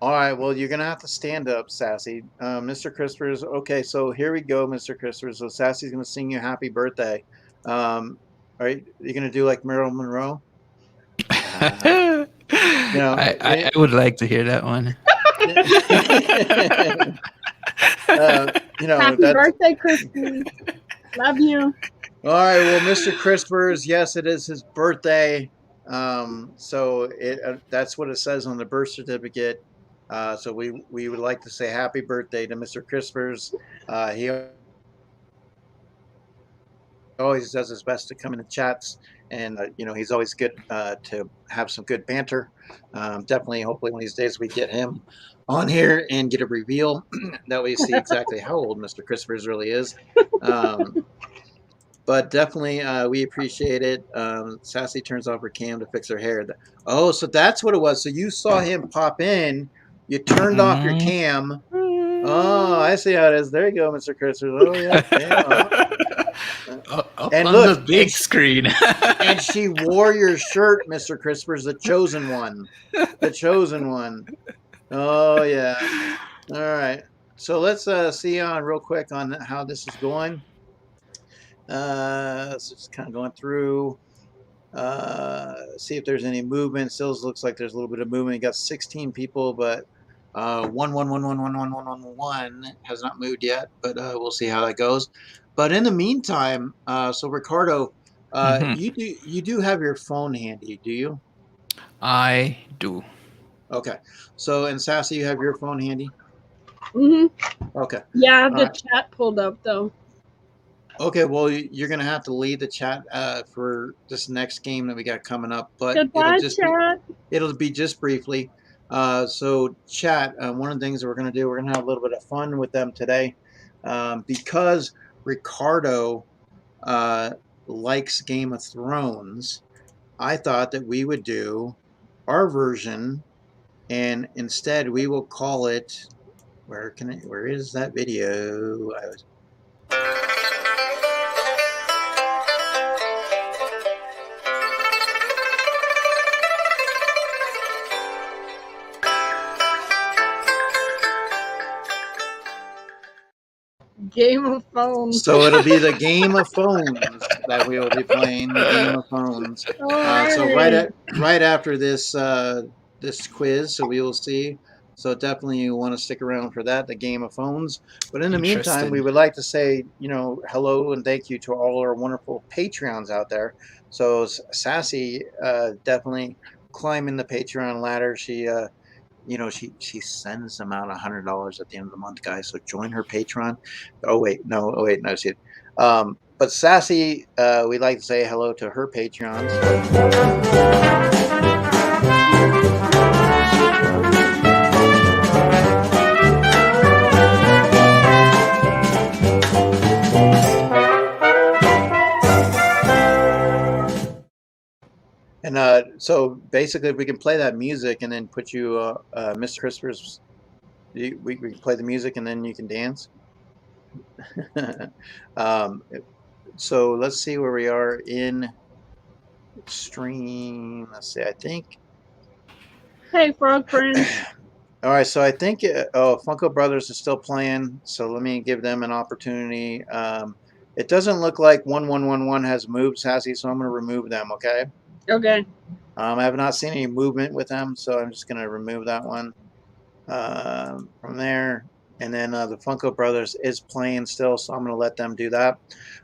All right. Well, you're going to have to stand up, Sassy. Mr. Crispers. Okay, so here we go, Mr. Crispers. So Sassy's going to sing you happy birthday. All right. You're going to do like Marilyn Monroe? I would like to hear that one. Happy that's birthday, Crispy. Love you. all right. Well, Mr. Crispers, yes, it is his birthday. So that's what it says on the birth certificate. So we would like to say happy birthday to Mr. Crispers. He always does his best to come in the chats, and he's always good to have some good banter. Definitely, hopefully, one of these days we get him on here and get a reveal that way you see exactly how old Mr. Crispers really is. But definitely, we appreciate it. Sassy turns off her cam to fix her hair. Oh, so that's what it was. So you saw him pop in. You turned off your cam. Oh, I see how it is. There you go, Mr. Crispers. Oh yeah, yeah. Up And on look, the big screen. and she wore your shirt, Mr. Crispers, the chosen one. The chosen one. Oh yeah. All right. So let's see on real quick on how this is going. So just kind of going through. See if there's any movement. Still looks like there's a little bit of movement. You got 16 people, but 1 has not moved yet. But we'll see how that goes. But in the meantime, so Ricardo, Mhm. you do have your phone handy, do you? I do. Okay. So and Sassy, you have your phone handy. Hmm. Okay. Yeah, I have All the right. chat pulled up though. Okay, well, you're gonna have to lead the chat for this next game that we got coming up, but Goodbye, chat. it'll be just briefly. So, chat. One of the things that we're gonna do, we're gonna have a little bit of fun with them today, because Ricardo uh, likes Game of Thrones. I thought that we would do our version, and instead we will call it. Where is that video? I was Game of Phones. So it'll be the Game of Phones that we will be playing. The Game of Phones. So Alrighty. right after this this quiz, so we will see. So definitely you want to stick around for that, the Game of Phones. But in the meantime, we Interesting. would like to say, hello and thank you to all our wonderful Patreons out there. So Sassy definitely climbing the Patreon ladder. She sends them out $100 at the end of the month, guys. So join her Patreon. Oh wait, no, she. But Sassy, we'd like to say hello to her Patreons. And so basically, if we can play that music and then put you, Mr. Crispers, we can play the music and then you can dance. um, so let's see where we are in stream. Let's see. I think. Hey, Frog Friends. All right, so I think Funko Brothers is still playing, so let me give them an opportunity. It doesn't look like 1111 has moved, Sassy, so I'm going to remove them. Okay. Okay. I have not seen any movement with them, so I'm just going to remove that one from there. And then the Funko Brothers is playing still, so I'm going to let them do that.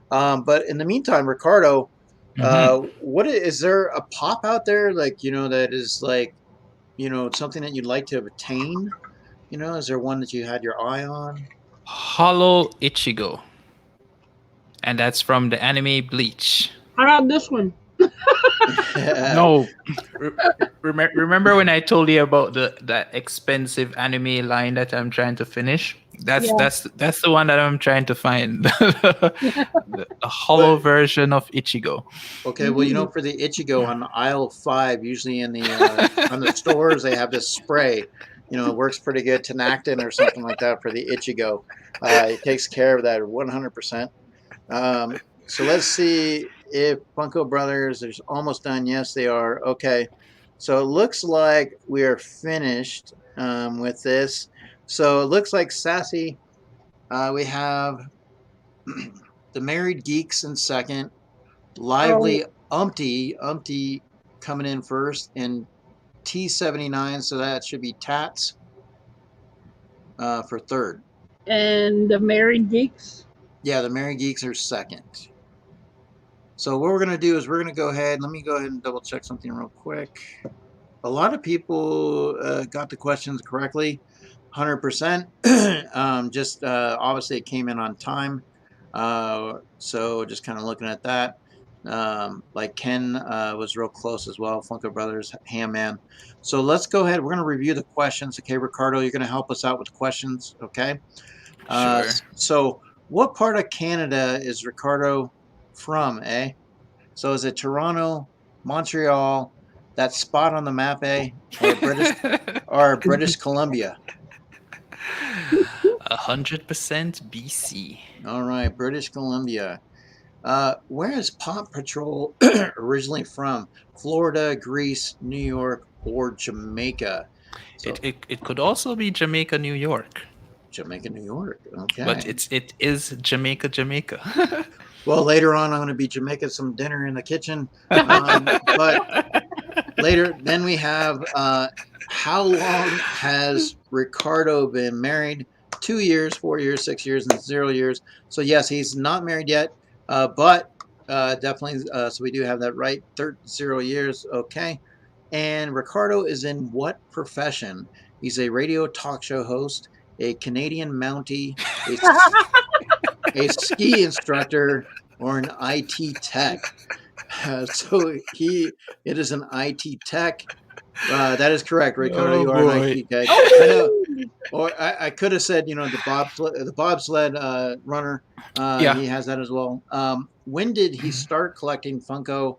But in the meantime, Ricardo, is there a pop out there that is something that you'd like to obtain? Is there one that you had your eye on? Hollow Ichigo. And that's from the anime Bleach. How about this one? No. Remember when I told you about that expensive anime line that I'm trying to finish? That's the one that I'm trying to find. The hollow version of Ichigo. Okay, well, for the Ichigo on aisle 5, usually in the on the stores, they have this spray. It works pretty good. Tinactin or something like that for the Ichigo. It takes care of that 100%. So let's see if Funko Brothers is almost done. Yes, they are. Okay. So it looks like we are finished with this. So it looks like Sassy, we have the Married Geeks in second, Lively Umpty coming in first, and T79, so that should be Tats for third. And the Married Geeks. Yeah, the Merry Geeks are second. So what we're going to do is we're going to go ahead. Let me go ahead and double check something real quick. A lot of people got the questions correctly, 100%. Just obviously it came in on time. So just kind of looking at that. Like Ken was real close as well. Funko Brothers, Ham Man. So let's go ahead. We're going to review the questions. Okay, Ricardo, you're going to help us out with the questions. Okay. Sure. So what part of Canada is Ricardo from, eh? So is it Toronto, Montreal, that spot on the map, eh? Or British Columbia? 100% BC. All right, British Columbia. Where is Paw Patrol originally from? Florida, Greece, New York, or Jamaica? So It could also be Jamaica, New York, Jamaica, New York. Okay. but it is Jamaica, Jamaica. Well, later on, I'm going to be Jamaica some dinner in the kitchen. But later, then we have how long has Ricardo been married? 2 years, 4 years, 6 years, and 0 years. So yes, he's not married yet, but definitely. So we do have that right. 0 years. Okay. And Ricardo is in what profession? He's a radio talk show host, a Canadian Mountie, a ski instructor, or an IT tech. So it is an IT tech. That is correct, Ricardo. Oh, you are an boy. IT tech. I know. Or I could have said, the bobsled runner. Yeah. He has that as well. When did he start collecting Funko?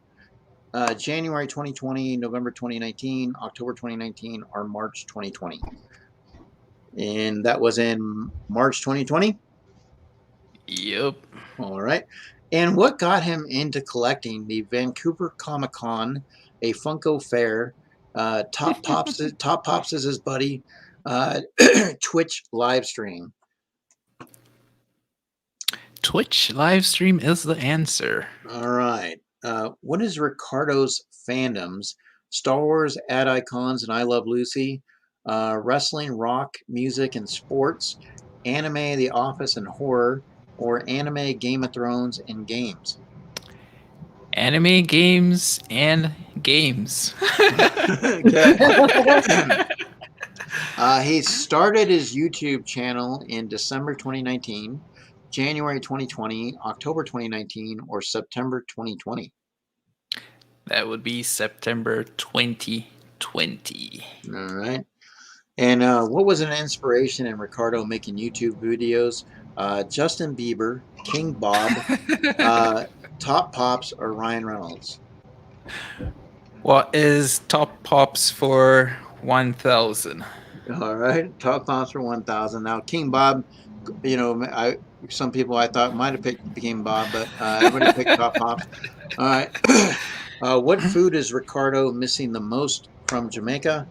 January 2020, November 2019, October 2019, or March 2020? And that was in March 2020. Yep. All right. And what got him into collecting the Vancouver Comic Con, a Funko Fair, Top Pops is his buddy, Twitch live stream? Twitch live stream is the answer. All right. What is Ricardo's fandoms? Star Wars, Ad Icons, and I Love Lucy, wrestling, rock, music, and sports, anime, The Office, and horror, or anime, Game of Thrones, and games? Anime, games, and games. He started his YouTube channel in December 2019, January 2020, October 2019, or September 2020. That would be September 2020. All right. And what was an inspiration in Ricardo making YouTube videos? Justin Bieber, King Bob, Top Pops, or Ryan Reynolds? What is Top Pops for 1,000? All right, Top Pops for 1,000. Now, King Bob, some people I thought might have picked King Bob, but everybody picked Top Pops. All right. What food is Ricardo missing the most from Jamaica?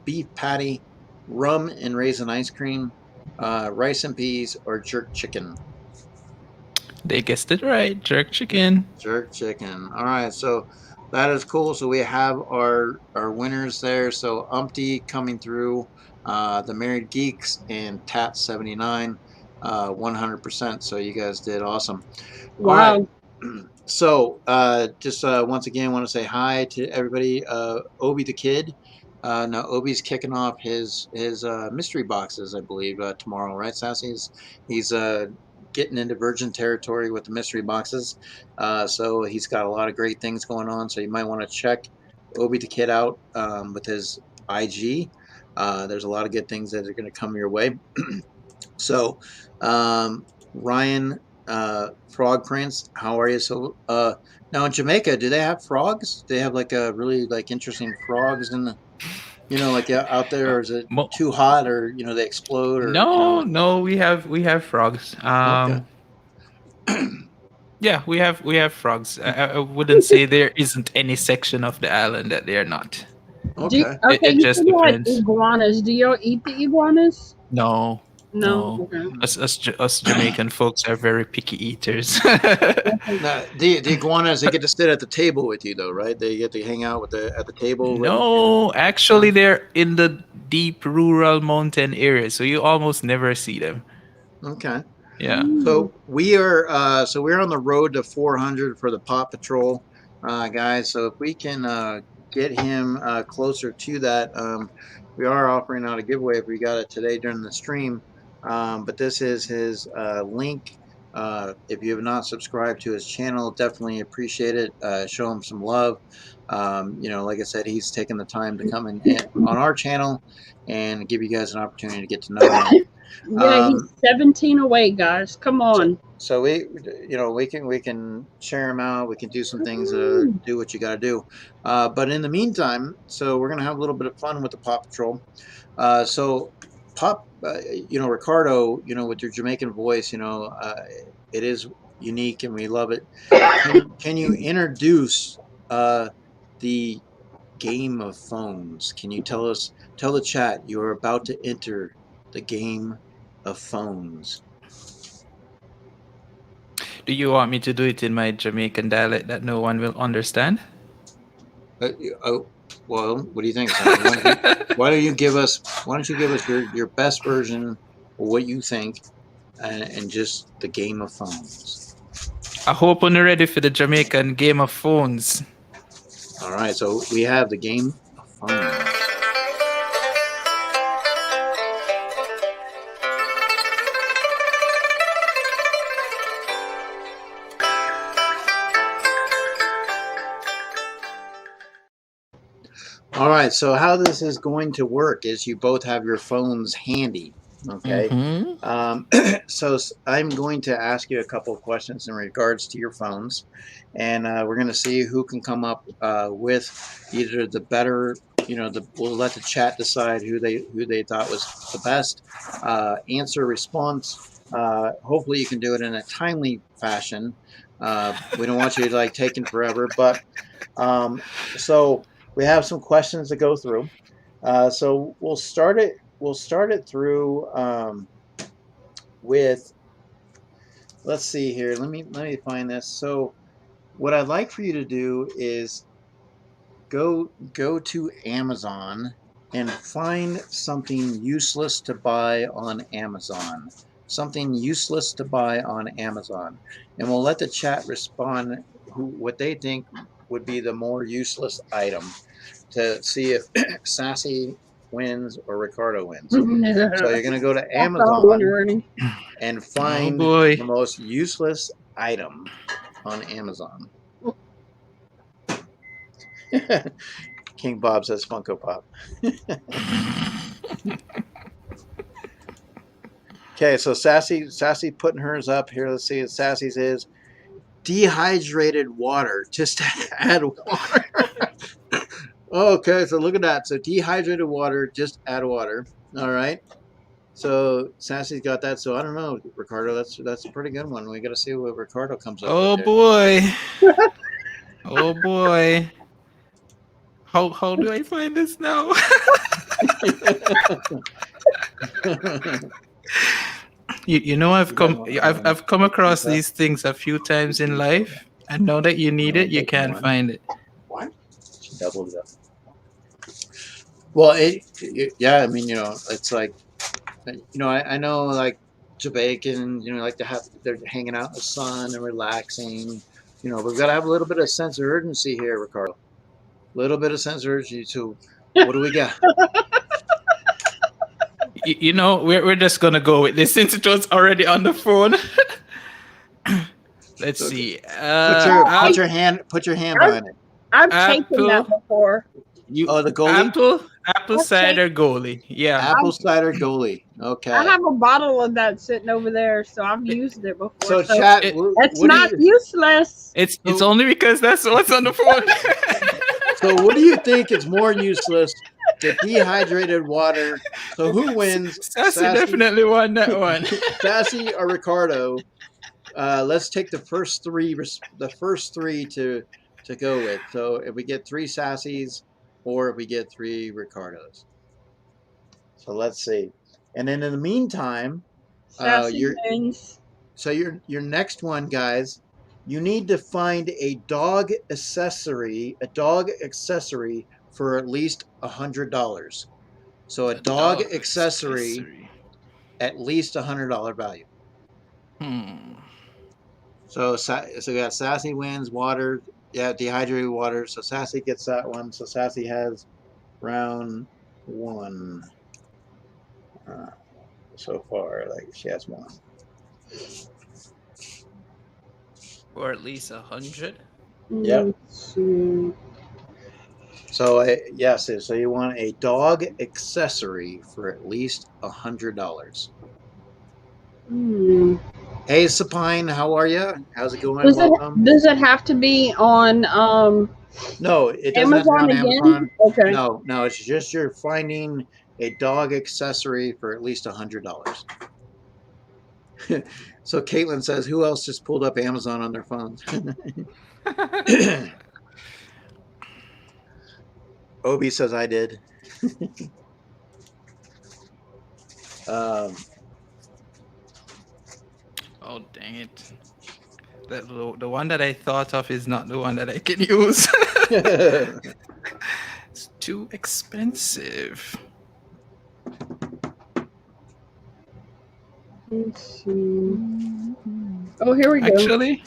Beef patty, rum and raisin ice cream, rice and peas, or jerk chicken? They guessed it right. Jerk chicken. Jerk chicken. All right, so that is cool. So we have our winners there. So Umpty coming through, the Married Geeks, and Tat79, 100%. So you guys did awesome. Wow. All right. So just once again, want to say hi to everybody. Obi the Kid. Now Obi's kicking off his mystery boxes, I believe, tomorrow, right, Sassy? He's getting into virgin territory with the mystery boxes. So he's got a lot of great things going on. So you might want to check Obi the Kid out with his IG. There's a lot of good things that are going to come your way. So Ryan, Frog Prince, how are you? So now in Jamaica, do they have frogs? Do they have like a really like interesting frogs in the, like out there, or is it too hot, or they explode? Or no, we have frogs. Okay. Yeah, we have frogs. I wouldn't say there isn't any section of the island that they are not. Okay. It you just said you had depends. iguanas. Do you eat the iguanas? No. No. No, Okay. us Jamaican folks are very picky eaters. Now, the iguanas, they get to sit at the table with you, though, right? They get to hang out with at the table. No, actually, they're in the deep rural mountain areas, so you almost never see them. Okay. Yeah. Mm. So we're on the road to 400 for the Paw Patrol, guys. So if we can get him closer to that, we are offering out a giveaway if we got it today during the stream. But this is his link. If you have not subscribed to his channel, definitely appreciate it. Show him some love. Like I said, he's taken the time to come in on our channel and give you guys an opportunity to get to know him. Yeah, he's 17 away, guys. Come So, on. so we can share them out. We can do some things. Woo. Do what you got to do. But in the meantime, so we're gonna have a little bit of fun with the Paw Patrol. So Pop, Ricardo, with your Jamaican voice, it is unique and we love it. Can you introduce the game of phones? Can you tell the chat you are about to enter the game of phones? Do you want me to do it in my Jamaican dialect that no one will understand? Oh, well, what do you think, Sam? Why don't you give us your best version of what you think and just the game of phones? I hope you're ready for the Jamaican game of phones. All right, so we have the game of phones. All right, so how this is going to work is you both have your phones handy, okay? So I'm going to ask you a couple of questions in regards to your phones, and we're going to see who can come up with either the better, we'll let the chat decide who they thought was the best answer response. Hopefully you can do it in a timely fashion. We don't want you to taking forever, but so we have some questions to go through. So we'll start it. We'll start it through with. Let's see here. Let me find this. So what I'd like for you to do is go to Amazon and find something useless to buy on Amazon. Something useless to buy on Amazon, and we'll let the chat respond what they think would be the more useless item to see if Sassy wins or Ricardo wins. So you're going to go to Amazon and find the most useless item on Amazon. King Bob says Funko Pop. Okay, so Sassy putting hers up here. Let's see what Sassy's is. Dehydrated water. Just add water. Okay, so look at that. So dehydrated water, just add water. All right. So Sassy's got that. So I don't know, Ricardo. That's a pretty good one. We got to see what Ricardo comes up with. Oh boy. Oh boy. How do I find this now? I've come across these things a few times in life, and now that you need it, you can't find it. What? She doubled it up. Well, yeah. I mean, it's like, I know like Jamaican, like they're hanging out in the sun and relaxing. We've got to have a little bit of sense of urgency here, Ricardo. A little bit of sense of urgency. So, what do we got? We're just gonna go with this since it was already on the phone. Let's see. Put your hand behind it. I've taken that before. The goalie? Apple cider goalie. Yeah. Apple cider goalie. Okay. I have a bottle of that sitting over there, so I've used it before. So chat, it's not useless. It's only because that's what's on the phone. So what do you think is more useless? The dehydrated water. So who wins? Sassy definitely won that one. Sassy or Ricardo? Let's take the first three to go with. So if we get 3 Sassies or if we get 3 Ricardos. So let's see. And then in the meantime, Sassy you're wins. so your next one, guys. You need to find a dog accessory for at least $100. So a A dog dog accessory at least $100 value. So we got Sassy wins water. Yeah, dehydrated water. So Sassy gets that one. So Sassy has round one so far. Like she has one. Or at least 100. Yep. Let's see. So yes, so you want a dog accessory for at least $100. Hmm. Hey Sapine, how are you? How's it going? Welcome. Does it have to be on No, it doesn't have to be Amazon on again? Amazon. Okay. No, it's just you're finding a dog accessory for at least $100. So Caitlin says, who else just pulled up Amazon on their phones? Obi says I did. Oh, dang it. The one that I thought of is not the one that I can use. It's too expensive. Let's see. Oh, here we go. Actually,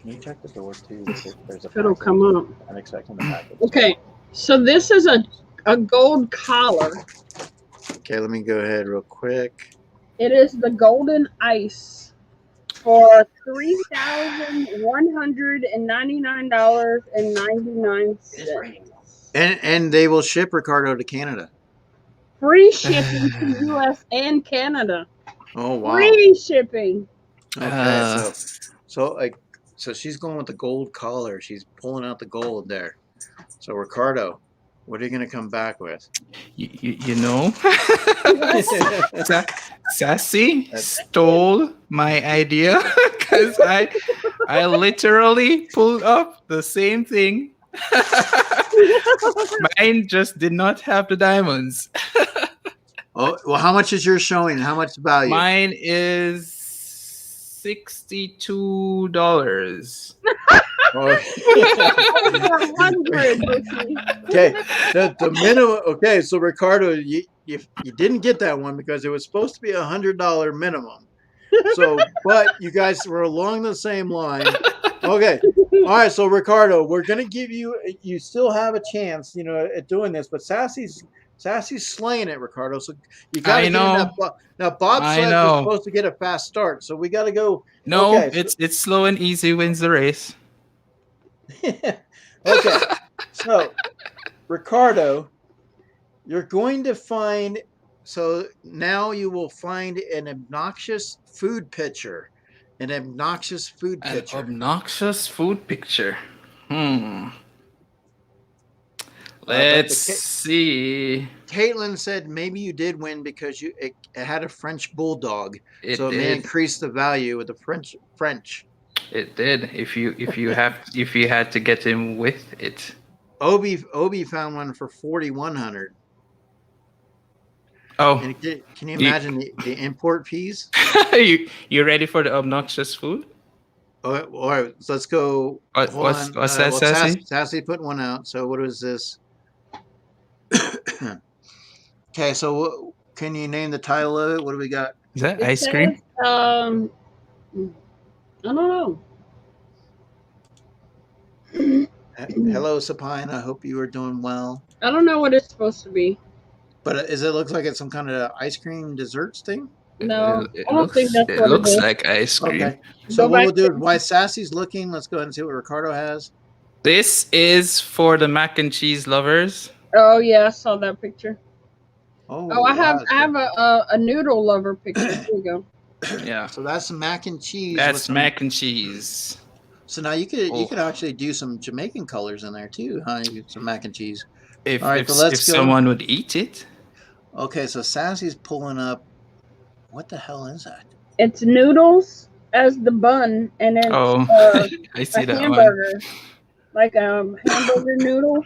Can you check the door too? If there's a It'll package? come up. I'm expecting the package. Okay. So this is a gold collar. Okay, let me go ahead real quick. It is the golden ice for $3,199.99. And they will ship Ricardo to Canada. Free shipping to US and Canada. Oh wow. Free shipping. Okay, so she's going with the gold collar. She's pulling out the gold there. So Ricardo, what are you gonna come back with? you know, Sassy stole my idea because I literally pulled up the same thing. Mine just did not have the diamonds. Oh well, how much is yours showing? How much value? Mine is $62. Okay, the minimum. Okay, so Ricardo, you didn't get that one because it was supposed to be $100 minimum. So, but you guys were along the same line. Okay, all right. So Ricardo, we're gonna give you. You still have a chance, at doing this. But Sassy's slaying it, Ricardo. So you got to get in that. Now bobsled was supposed to get a fast start, so we got to go. No, okay, it's slow and easy wins the race. Okay, so Ricardo, you're going to find. So now you will find an obnoxious food picture. An obnoxious food picture. An obnoxious food picture. Let's see. Caitlin said maybe you did win because it had a French bulldog, so it may increase the value of the French. It did. If you had to get in with it. Obi found one for 4,100. Oh, and can you imagine the import fees? you ready for the obnoxious food? All right, so let's go. What's that, Sassy? Sassy put one out. So what was this? Okay, so can you name the title of it? What do we got? Is that ice cream? I don't know. Hello, Sapine. I hope you are doing well. I don't know what it's supposed to be. But it looks like it's some kind of ice cream desserts thing? No, I don't think that's what it looks is. like ice cream. Okay. So what we'll do is while Sassy's looking, let's go ahead and see what Ricardo has. This is for the mac and cheese lovers. Oh yeah, I saw that picture. Oh, I have a noodle lover picture. Here we go. Yeah. So that's mac and cheese. That's mac and cheese. So now you could actually do some Jamaican colors in there too, huh? Some mac and cheese. If someone would eat it. Okay, so Sassy's pulling up. What the hell is that? It's noodles as the bun, and then I see that hamburger, one. like a hamburger noodle.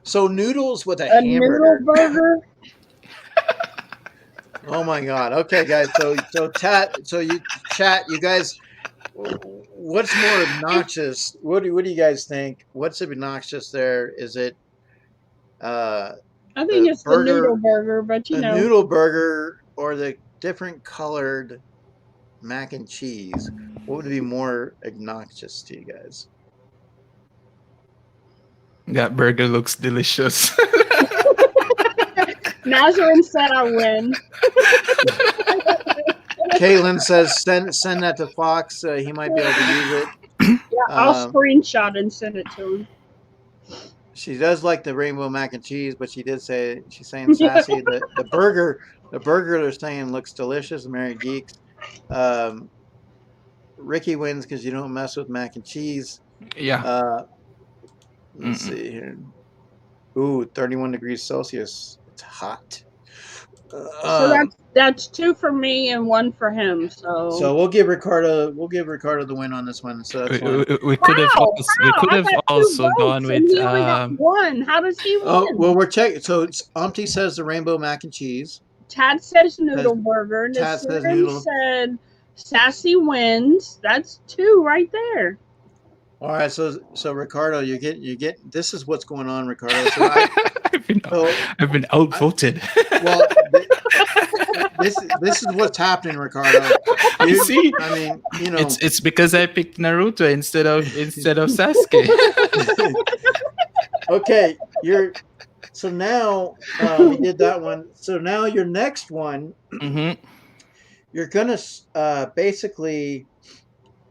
So noodles with a hamburger. Noodle burger. Oh my God. Okay, guys. Chat. You guys, what's more obnoxious? What do you guys think? What's obnoxious there? Is it I think the it's the noodle burger, burger, but the noodle burger, or the different colored mac and cheese? What would be more obnoxious to you guys? That burger looks delicious. Nazarene said I win. Caitlin says send that to Fox. He might be able to use it. Yeah, I'll screenshot and send it to him. She does like the rainbow mac and cheese, but she did say she's saying sassy. The burger they're saying looks delicious. Married Geeks. Ricky wins because you don't mess with mac and cheese. Yeah. Let's see here. Ooh, 31 degrees Celsius. It's hot. So that's 2 for me and 1 for him. So we'll give Ricardo the win on this one. So that's fine. We could have also gone with he only got 1. How does he win? Oh well, we're checking. So Auntie says the rainbow mac and cheese. Tad says noodle burger. Tad says Nazarene noodle. said sassy wins. That's 2 right there. All right, so Ricardo, you get. This is what's going on, Ricardo. So I've been outvoted. Well, this is what's happening, Ricardo. You see, I mean, you know, it's because I picked Naruto instead of Sasuke. Okay, so now we did that one. So now your next one, you're gonna basically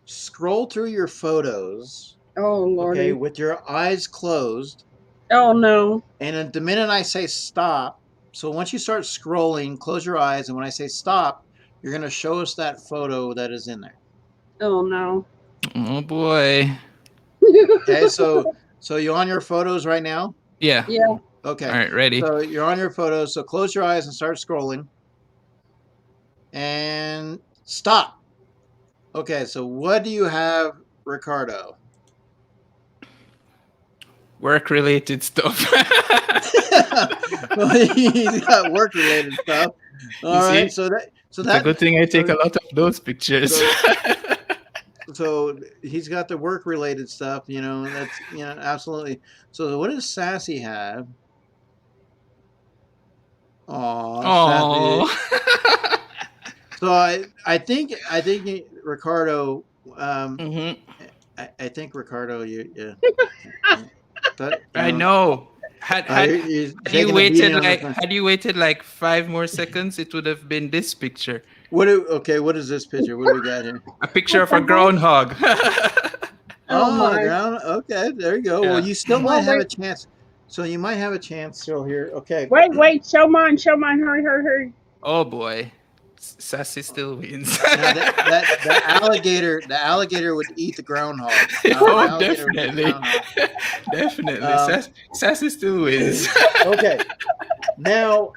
scroll through your photos. Oh Lord. Okay, with your eyes closed. Oh no. And the minute I say stop, so once you start scrolling, close your eyes, and when I say stop, you're gonna show us that photo that is in there. Oh no. Oh boy. Okay, so you on your photos right now? Yeah. Yeah. Okay. All right, ready. So you're on your photos. So close your eyes and start scrolling. And stop. Okay, so what do you have, Ricardo? Work-related stuff. Well, he's got work-related stuff. All right, so that's a good thing I take a lot of those pictures. So he's got the work-related stuff. You know, that's absolutely. So what does Sassy have? Oh. So I think Ricardo. I think Ricardo, but I know. Had you waited like 5 more seconds, it would have been this picture. What is this picture? What do we got here? A picture of a groundhog. Ground. Okay, there you go. Yeah. Well, you still might have a chance. So you might have a chance still here. Okay. Wait. Show mine. Hurry. Oh boy. Sassy still wins. Now the alligator would eat the groundhog. Oh, definitely. Sassy still wins. Okay. Now,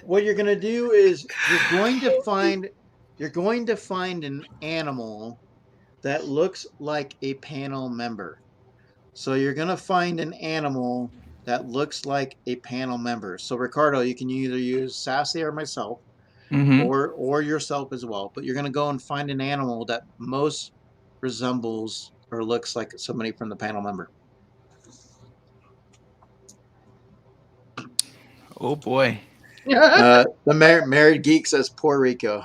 what you're going to do is you're going to find an animal that looks like a panel member. So you're going to find an animal that looks like a panel member. So Ricardo, you can either use Sassy or myself. Or yourself as well, but you're going to go and find an animal that most resembles or looks like somebody from the panel member. Oh boy. The married geek says Puerto Rico.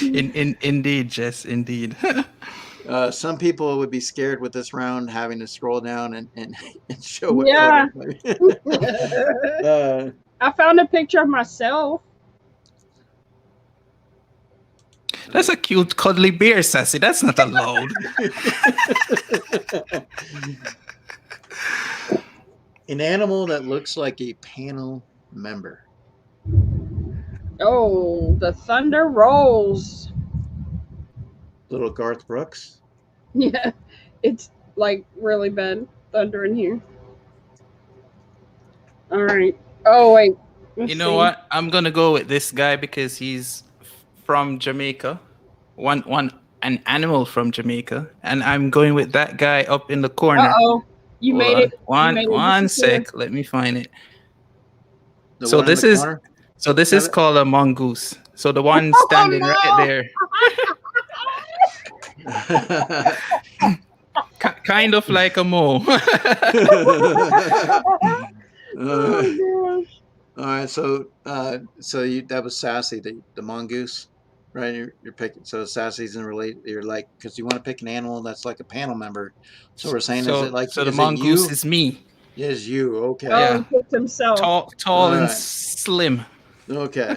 Indeed, Jess, indeed. Some people would be scared with this round having to scroll down and show what. Yeah. Photo. I found a picture of myself. That's a cute, cuddly bear, Sassy. That's not allowed. An animal that looks like a panel member. Oh, the thunder rolls. Little Garth Brooks. Yeah, it's like really bad thunder in here. All right. Oh, wait. You know what? I'm going to go with this guy because he's from Jamaica, an animal from Jamaica, and I'm going with that guy up in the corner. You made it. One sec, let me find it. So this is So this is called a mongoose. So the one standing right there, kind of like a mole. Oh gosh. All right, so that was Sassy, the mongoose, right? You're picking, so Sassy's in relate. You're like, because you want to pick an animal that's like a panel member. So we're saying, is it like, so the is it mongoose you? is me. Yes, you. Okay. Oh, Yeah. he picked himself. Tall All and right. slim. Okay.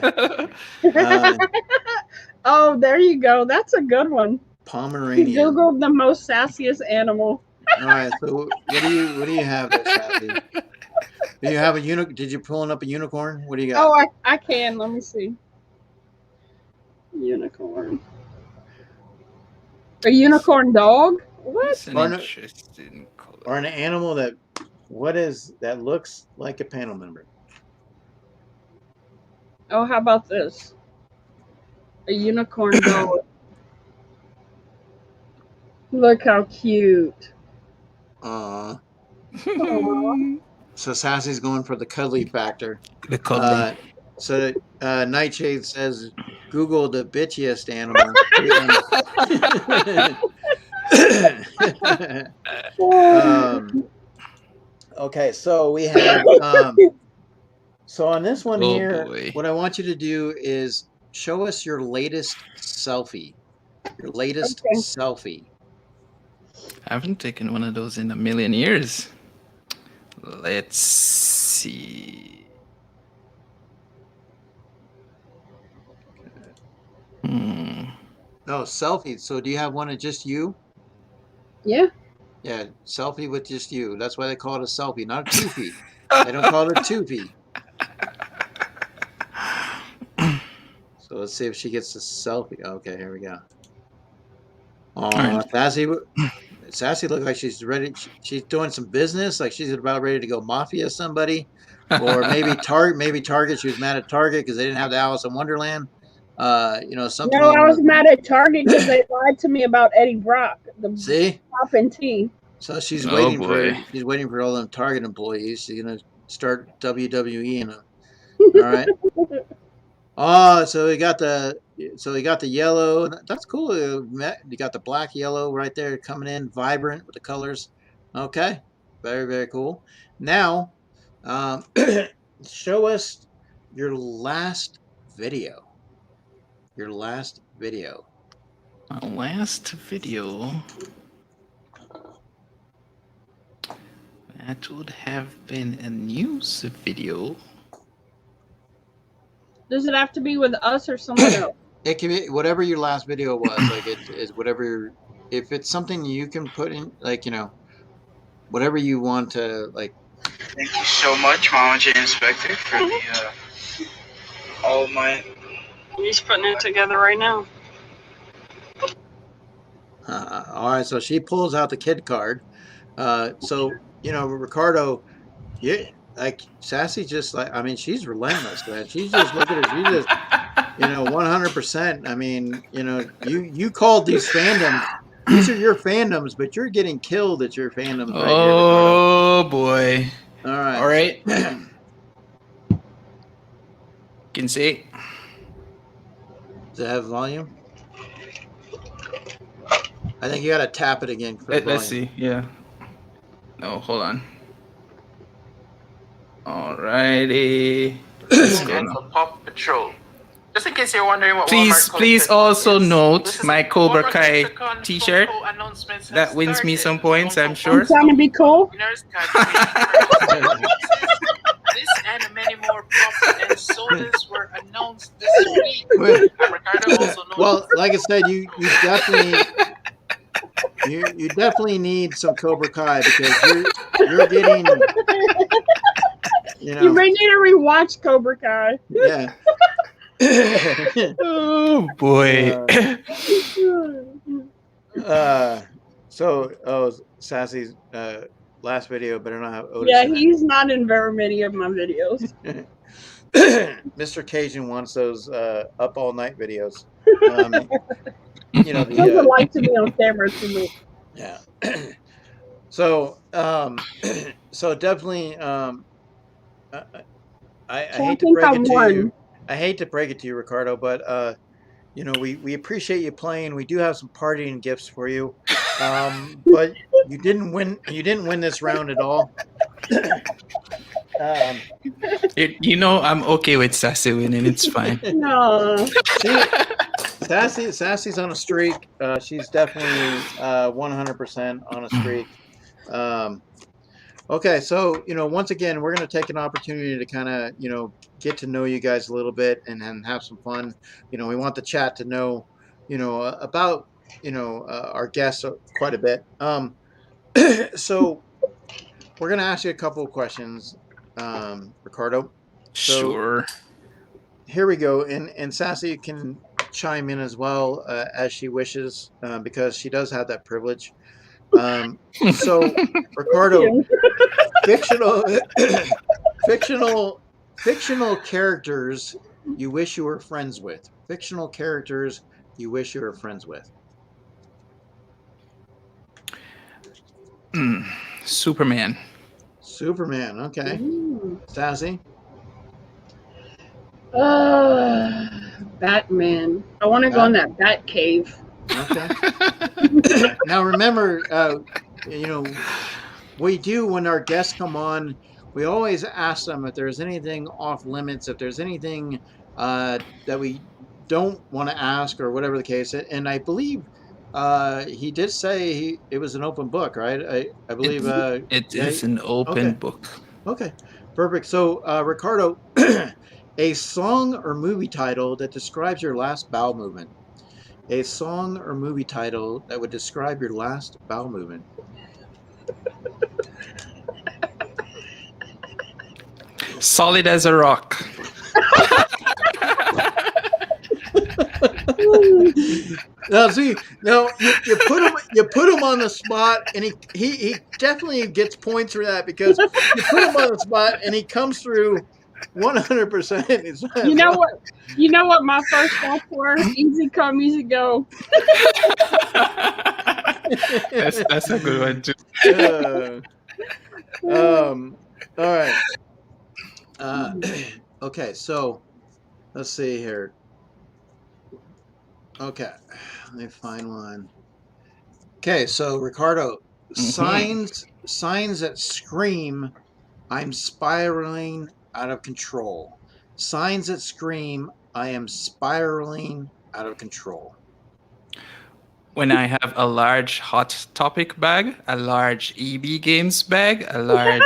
Oh, there you go. That's a good one. He Pomeranian. Googled the most sassiest animal. All right. So what do you have there, Sassy? Do you have a Did you pulling up a unicorn? What do you got? Oh, I can. Let me see. Unicorn. A unicorn dog? What? That's an Or no- interesting color. Or an animal that looks like a panel member? Oh, how about this? A unicorn dog. Look how cute. Aw. Aw. So Sassy's going for the cuddly factor. The cuddly. So Nightshade says, Google the bitchiest animal. Okay, so we have so on this one here, boy. what I want you to do is show us your latest selfie. Your latest Okay. selfie. I haven't taken one of those in a million years. Let's see. No, selfie. So do you have one of just you? Yeah. Yeah, selfie with just you. That's why they call it a selfie, not a toofy. They don't call it a toofy. So let's see if she gets the selfie. Okay, here we go. Oh, right. Sassy looks like she's ready. She's doing some business, like she's about ready to go mafia somebody, or maybe Target. She was mad at Target because they didn't have the Alice in Wonderland. Something. No, I was mad at Target because they lied to me about Eddie Brock, the See, top and tea. so she's Oh, waiting boy. she's waiting for all them Target employees. She's gonna start WWE and all right. Oh, so we got the yellow. That's cool. You got the black yellow right there coming in, vibrant with the colors. Okay, very very cool. Now, show us your last video. Your last video. My last video. That would have been a news video. Does it have to be with us or someone else? It can be whatever your last video was. Like it is whatever. If it's something you can put in, like whatever you want to like. Thank you so much, Mama J Inspector, for the all my. He's putting it together right now. All right, so she pulls out the kid card. So Ricardo, yeah, like Sassy, just like she's relentless, man. She's just look at her. She just 100%. I mean, you called these fandoms. These are your fandoms, but you're getting killed at your fandoms right here, Oh boy! Ricardo. All right. All right. Can see. Does it have volume? I think you got to tap it again. For Let's see. Yeah. No, hold on. Alrighty. Let's go And now. for Paw Patrol. Just in case you're wondering what Please also note my Cobra Kai t-shirt. That wins me some points, I'm sure. I'm trying to be cool. This and many more pops and sodas were announced this week. Wait. Ricardo also knows. Well, like I said, you definitely need some Cobra Kai because you're getting You may need to rewatch Cobra Kai. yeah. Oh boy. Sassy's last video better not have Otis. Yeah, in it. he's not in very many of my videos. Mr. Cajun wants those up all night videos. He doesn't like to be on camera too much. Yeah. So definitely I hate to break it to you. I hate to break it to you, Ricardo, but we appreciate you playing. We do have some partying gifts for you, but you didn't win. You didn't win this round at all. um, I'm okay with Sassy winning. It's fine. No. Sassy's on a streak. She's definitely 100% on a streak. Okay, so once again, we're going to take an opportunity to kind of get to know you guys a little bit and have some fun. We want the chat to know about our guests quite a bit. So we're going to ask you a couple of questions, Ricardo. So Sure. here we go, and Sassy can chime in as well as she wishes because she does have that privilege. So Ricardo, fictional fictional characters you wish you were friends with. Fictional characters you wish you were friends with. Superman. Superman. Okay. Ooh. Sassy. Batman. I want to go in that Bat Cave. Okay. Now remember, we do when our guests come on. We always ask them if there's anything off limits, if there's anything that we don't want to ask, or whatever the case. And I believe he did say it was an open book, right? I believe it is an open book. Okay, perfect. So Ricardo, a song or movie title that describes your last bowel movement. A song or movie title that would describe your last bowel movement. Solid as a rock. Now, see, you put him on the spot, and he definitely gets points for that because you put him on the spot, and he comes through 100%. You know what my first thoughts were? Easy come, easy go. That's a good one too. All right. Okay, so let's see here. Okay, let me find one. Okay, so Ricardo, signs that scream, "I'm spiraling out of control." Signs that scream, "I am spiraling out of control." When I have a large Hot Topic bag, a large EB Games bag, a large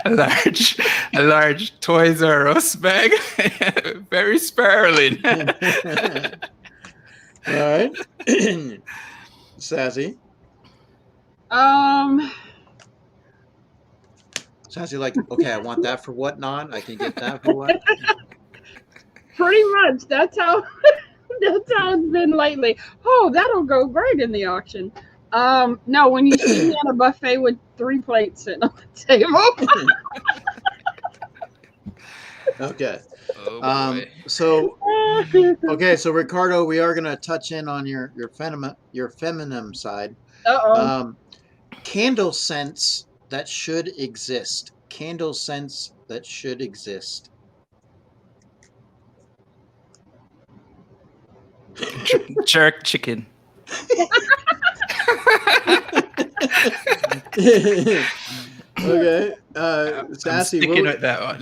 a large Toys R Us bag, very spiraling. All right. Sassy. Sassy, like, okay, I want that for what not? I can get that for what? Pretty much. That's how it's been lately. Oh, that'll go great in the auction. No, when you see me on a buffet with 3 plates sitting on the table. Okay. Oh, boy. So Ricardo, we are gonna touch in on your feminine side. Candle scents that should exist. Candle scents that should exist. Jerk chicken. Okay. I'm Sassy, sticking with that one.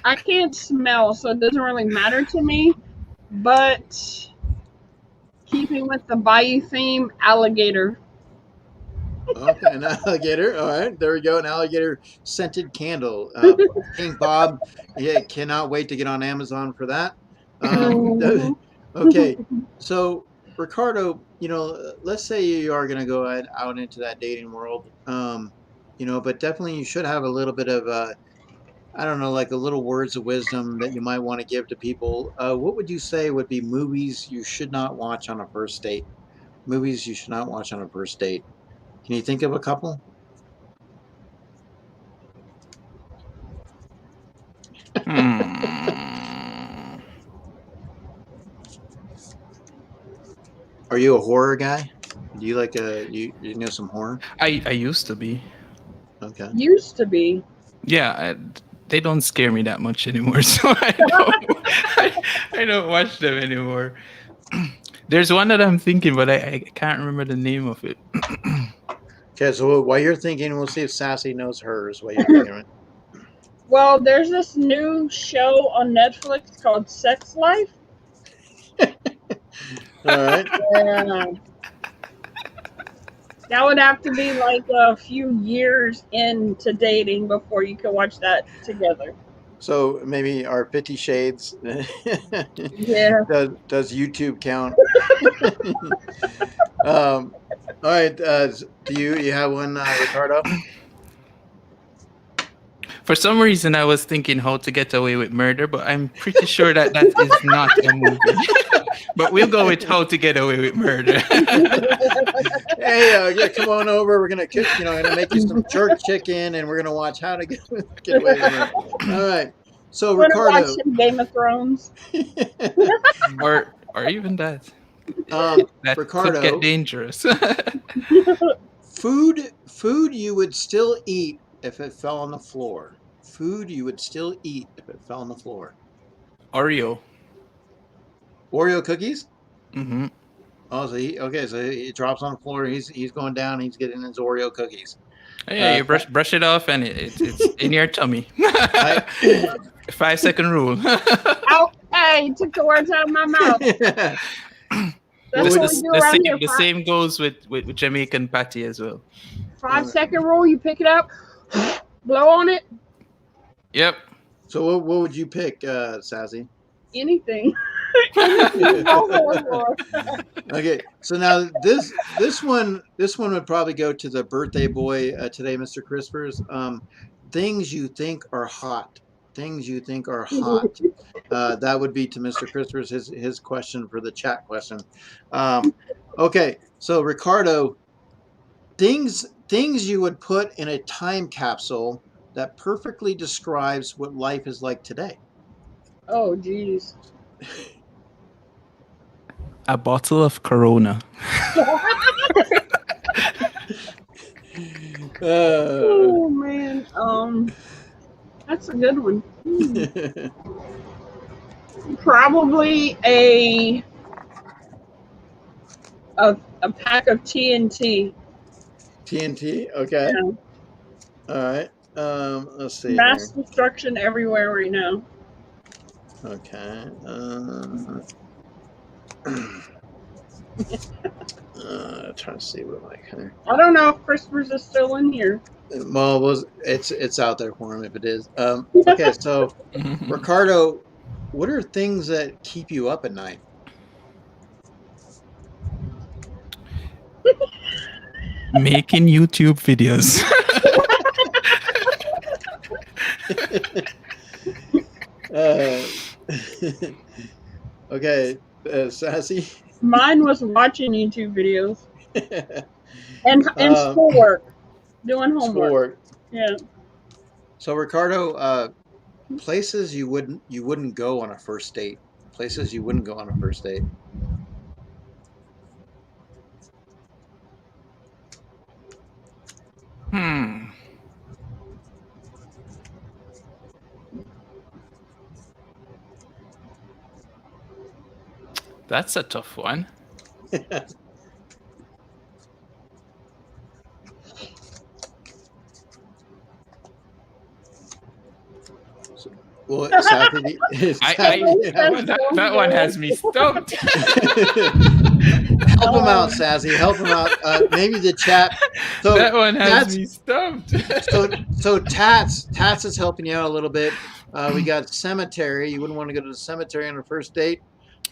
I can't smell, so it doesn't really matter to me. But keeping with the Bayou theme, alligator. Okay, an alligator. All right, there we go. An alligator scented candle. King Bob, yeah, cannot wait to get on Amazon for that. Okay, so Ricardo, let's say you are going to go out into that dating world, but definitely you should have a little bit of, I don't know, like a little words of wisdom that you might want to give to people. What would you say would be movies you should not watch on a first date? Movies you should not watch on a first date. Can you think of a couple? Are you a horror guy? Do you like you know some horror? I used to be. Okay. Used to be. Yeah, they don't scare me that much anymore, so I don't watch them anymore. There's one that I'm thinking, but I can't remember the name of it. Okay, so while you're thinking, we'll see if Sassy knows hers while you're thinking of it. Well, there's this new show on Netflix called Sex Life. All right. Yeah. That would have to be like a few years into dating before you could watch that together. So maybe our 50 Shades Yeah. does YouTube count? All right. Do you have one, Ricardo? For some reason, I was thinking How to Get Away with Murder, but I'm pretty sure that is not a movie. But we'll go with How to Get Away with Murder. Hey, yeah, come on over. We're gonna cook. Gonna make you some jerk chicken, and we're gonna watch How to Get Away with Murder. All right. So I'm gonna watch Ricardo, some Game of Thrones. or even that. That could Ricardo, get dangerous. food you would still eat if it fell on the floor. Food you would still eat if it fell on the floor. Oreo. Oreo cookies. Mm-hmm. Oh, so he drops on the floor. He's going down. He's getting his Oreo cookies. Yeah, you brush it off, and it's in your tummy. I, 5-second rule. Oh, hey, took the words out of my mouth. That's what we do around here. The same goes with Jamaican patty as well. 5-second rule. You pick it up, blow on it. Yep. So what would you pick, Sassy? Anything. Okay, so now this one would probably go to the birthday boy today, Mr. Crispers. Things you think are hot. Things you think are hot. That would be to Mr. Crispers, his question for the chat question. Okay, so Ricardo, things you would put in a time capsule that perfectly describes what life is like today. Oh, geez. A bottle of Corona. Oh man, that's a good one. Probably a pack of TNT. TNT. Okay. Yeah. All right. Let's see. Mass Here. destruction everywhere right now. Okay. Trying to see what I can. I don't know if Christmas is still in here. Well, it's out there for him if it is. Okay, so Ricardo, what are things that keep you up at night? Making YouTube videos. Okay, Sassy. Mine was watching YouTube videos and schoolwork, doing homework. Schoolwork. Yeah. So Ricardo, places you wouldn't go on a first date. Places you wouldn't go on a first date. That's a tough one. Well, Sassy, that one has me stumped. Help him out, Sassy. Help him out. Maybe the chat. So that one has me stumped. so Tats is helping you out a little bit. We got cemetery. You wouldn't want to go to the cemetery on a first date.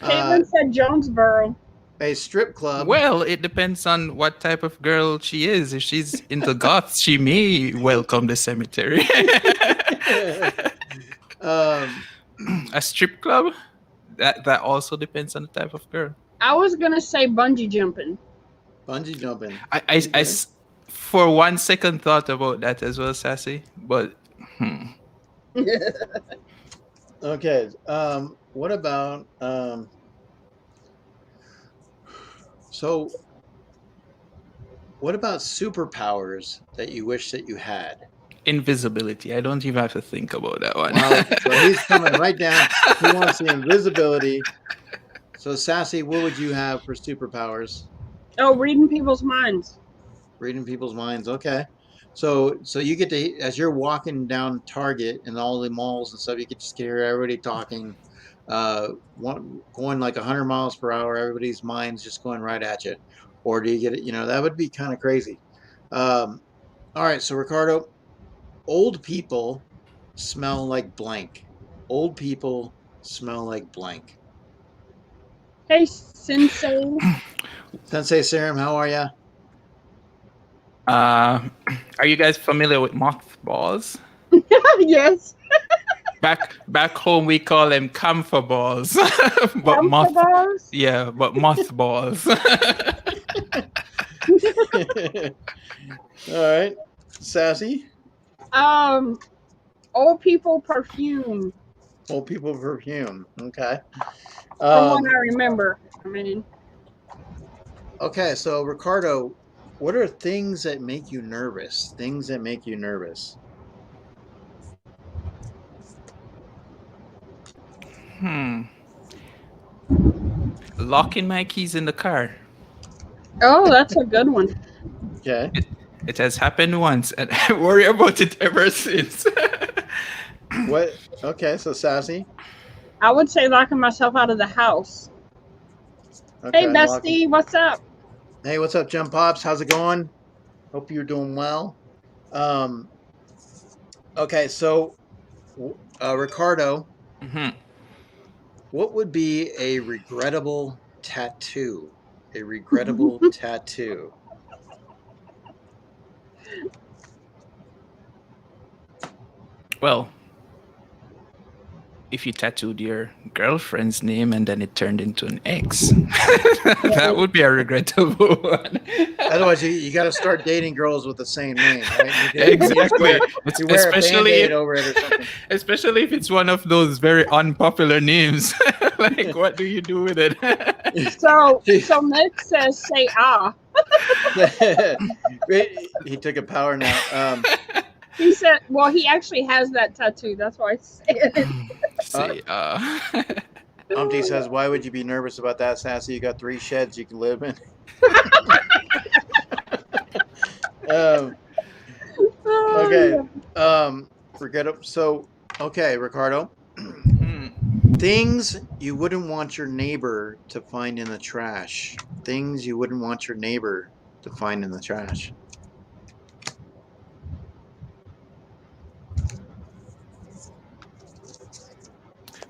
Caitlin said Jonesboro. A strip club. Well, it depends on what type of girl she is. If she's into goths, she may welcome the cemetery. A strip club? That also depends on the type of girl. I was gonna say bungee jumping. Bungee jumping. I for 1 second thought about that as well, Sassy. But Okay. What about so what about superpowers that you wish that you had? Invisibility. I don't even have to think about that one. Well, so he's coming right down. He wants the invisibility. So, Sassy, what would you have for superpowers? Oh, reading people's minds. Reading people's minds. Okay. So you get to, as you're walking down Target and all the malls and stuff, you get to hear everybody talking, going like 100 miles per hour. Everybody's minds just going right at you. Or do you get it? You know, that would be kind of crazy. All right. So, Ricardo, old people smell like blank. Old people smell like blank. Hey, Sensei. Sensei Serum, how are you? Are you guys familiar with mothballs? Yes. Back home we call them camphor balls, but Balls? but mothballs. All right, Sassy. Old people perfume. Old people perfume. Okay. From what I remember. I mean. Okay, so Ricardo, what are things that make you nervous? Things that make you nervous. Locking my keys in the car. Oh, that's a good one. Okay. It has happened once, and I worry about it ever since. What? Okay, so Sassy. I would say locking myself out of the house. Okay, Hey, Bestie, what's up? Hey, what's up, Jump Pops? How's it going? Hope you're doing well. Okay, so Ricardo, what would be a regrettable tattoo? A regrettable tattoo. Well, if you tattooed your girlfriend's name and then it turned into an X, that would be a regrettable one. Otherwise, you got to start dating girls with the same name, right? Exactly. You wear Especially a Band-Aid over it or something. Especially if it's one of those very unpopular names. Like, what do you do with it? So Nick says, say ah. He took a power nap. He said, well, he actually has that tattoo. That's why I said it. Umpty says, why would you be nervous about that, Sassy? You got 3 sheds you can live in. Okay. Forget it. So, okay, Ricardo. Things you wouldn't want your neighbor to find in the trash. Things you wouldn't want your neighbor to find in the trash.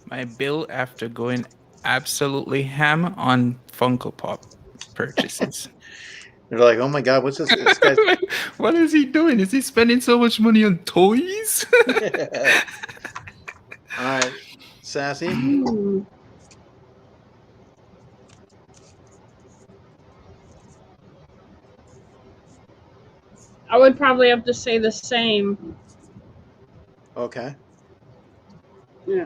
My bill after going absolutely ham on Funko Pop purchases. They're like, oh my God, what's this? This guy's... What is he doing? Is he spending so much money on toys? All right, Sassy. I would probably have to say the same. Okay. Yeah.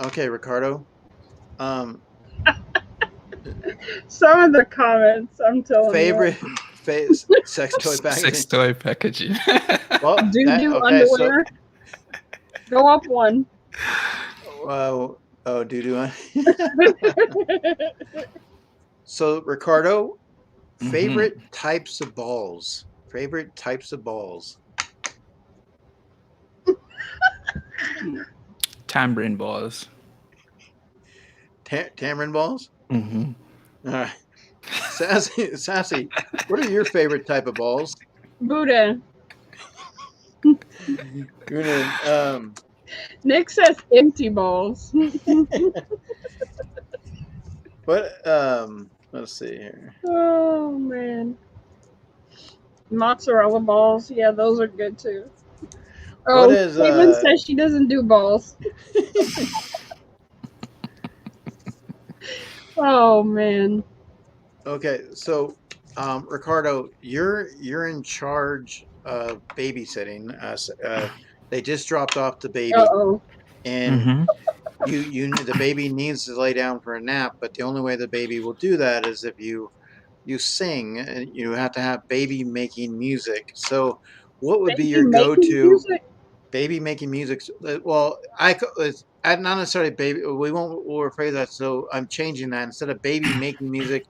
Okay, Ricardo. Some of the comments, I'm telling favorite sex toy packaging. Sex toy packaging. Well, underwear. Go up one. doo-doo. So, Ricardo, favorite types of balls. Favorite types of balls. Tambourine balls. Tamarind balls? Mm-hmm. All right. Sassy, what are your favorite type of balls? Buddha. Guna, Nick says empty balls. what? Let's see here. Oh man, mozzarella balls. Yeah, those are good too. Oh, Caitlin says she doesn't do balls. Oh man. Okay, so Ricardo, you're in charge of babysitting. They just dropped off the baby, and the baby needs to lay down for a nap. But the only way the baby will do that is if you sing. And you have to have baby making music. So, what would be Baby your making go-to music? baby making music? Well, it's not necessarily baby. We'll rephrase that. So I'm changing that. Instead of baby making music,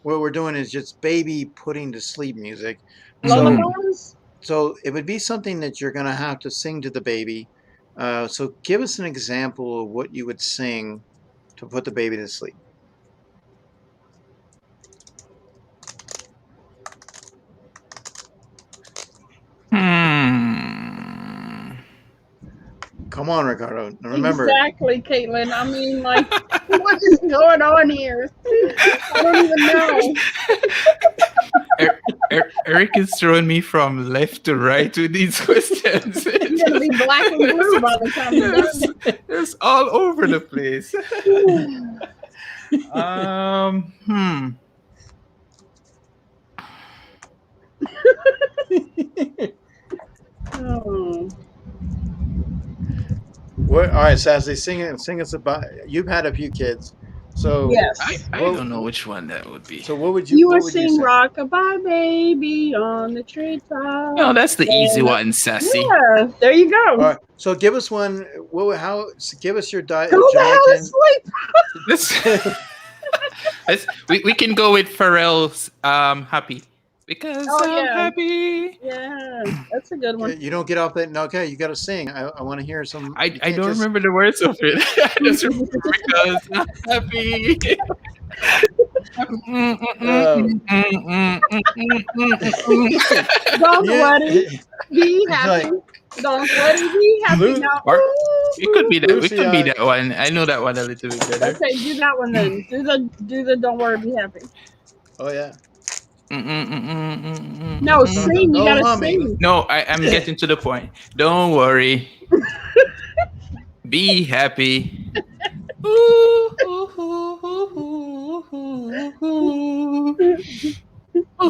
what we're doing is just baby putting to sleep music. So Lullabies? so it would be something that you're gonna have to sing to the baby. So give us an example of what you would sing to put the baby to sleep. Hmm. Come on, Ricardo. Remember, Exactly, Caitlin. I mean, like, what is going on here? I don't even know. Eric is throwing me from left to right with these questions. It's gonna be black and blue by the time you're done. It's all over the place. Hmm. Oh. what? All right, Sassy, sing us about. You've had a few kids, so Yes. I don't know which one that would be. so what would You what would would sing sing? Rockabye Baby on the treetop. No, that's the easy one, Sassy. Yeah, there you All go. right, so give us one. Give us your Go the hell to Jamaican. sleep. We can go with Pharrell's Happy. Because Oh, I'm yeah. happy. Yeah, that's a good one. You don't get off that. No, okay, you got to sing. I want to hear some. I you can't don't just- remember the words of it. I just remember because I'm happy. Don't Yeah. let it be happy. Don't let it be happy Lu- now. Or it could be that. Lucy, It could be that one. I know that one a little bit better. Okay, do that one then. Do the don't worry, be happy. Oh yeah. No, sing. You gotta humming. sing. No, I'm getting to the point. Don't worry. Be happy.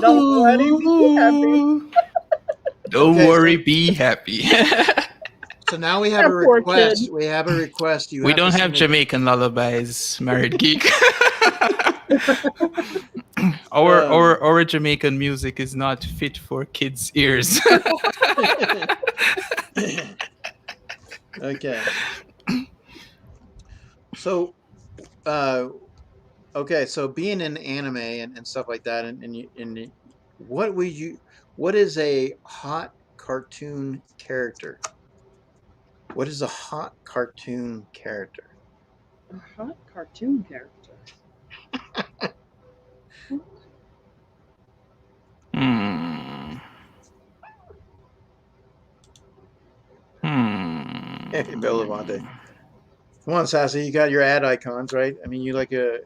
Don't worry, be happy. Don't Okay, worry, be happy. So now we have a That poor request. kid. We have a request. You We have don't to have sing Jamaican lullabies, married geek. Our Jamaican music is not fit for kids' ears. Okay. So, okay. So being in anime and stuff like that, what is a hot cartoon character? What is a hot cartoon character? A hot cartoon character. Bill Levante. Come on, Sassy. You got your ad icons, right? I mean, you like a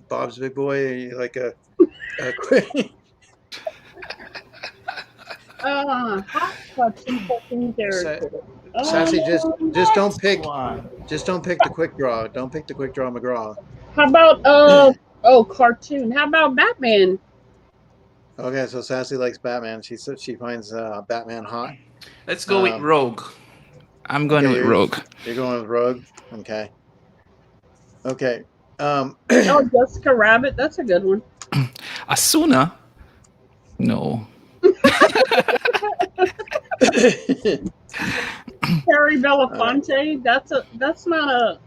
Bob's Big Boy. You like a Hot cartoon character. Sassy. Just don't pick. Come on. Just don't pick the quick draw. Don't pick the quick draw McGraw. How about cartoon? How about Batman? Okay, so Sassy likes Batman. She said she finds Batman hot. Let's go with Rogue. I'm going with Rogue. You're going with Rogue. Okay. Okay. Oh, Jessica Rabbit. That's a good one. Asuna? No. Terry Belafonte. That's not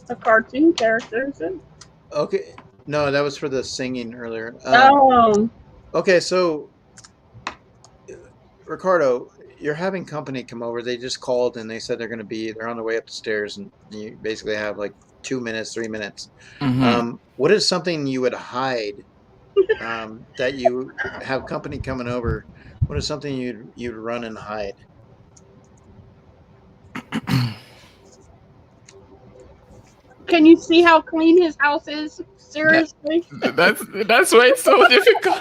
a cartoon character, is it? Okay. No, that was for the singing earlier. Okay, so Ricardo, you're having company come over. They just called and they said they're on their way up the stairs, and you basically have like 2 minutes, 3 minutes. What is something you would hide that you have company coming over? What is something you'd run and hide? Can you see how clean his house is? Seriously? That's why it's so difficult.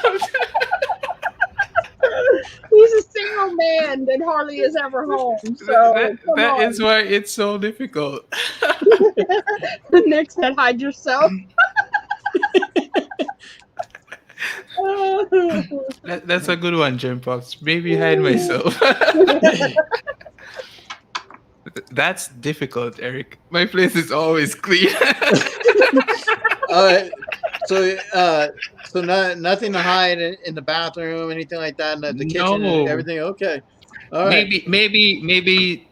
He's a single man that hardly is ever home. So that is why it's so difficult. Next, that hide yourself. That's a good one, Jim Pops. Maybe hide myself. That's difficult, Eric. My place is always clean. All right. So, so nothing to hide in the bathroom, anything like that, in the kitchen, and No. everything. Okay, all right. Maybe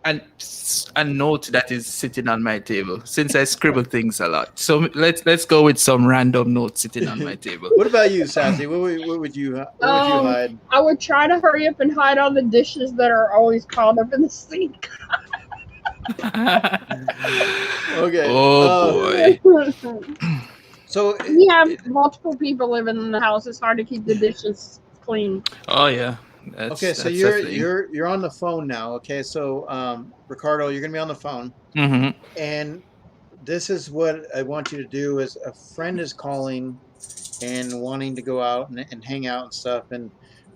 a note that is sitting on my table since I scribble things a lot. So let's go with some random note sitting on my table. What about you, Sassy? What would you hide? I would try to hurry up and hide all the dishes that are always piled up in the sink. Okay. Oh boy. So We have multiple people living in the house. It's hard to keep the dishes clean. Oh yeah. okay, so That's a thing. you're on the phone now. Okay, so Ricardo, you're gonna be on the phone, Mm-hmm. and this is what I want you to do. Is a friend is calling and wanting to go out and hang out and stuff,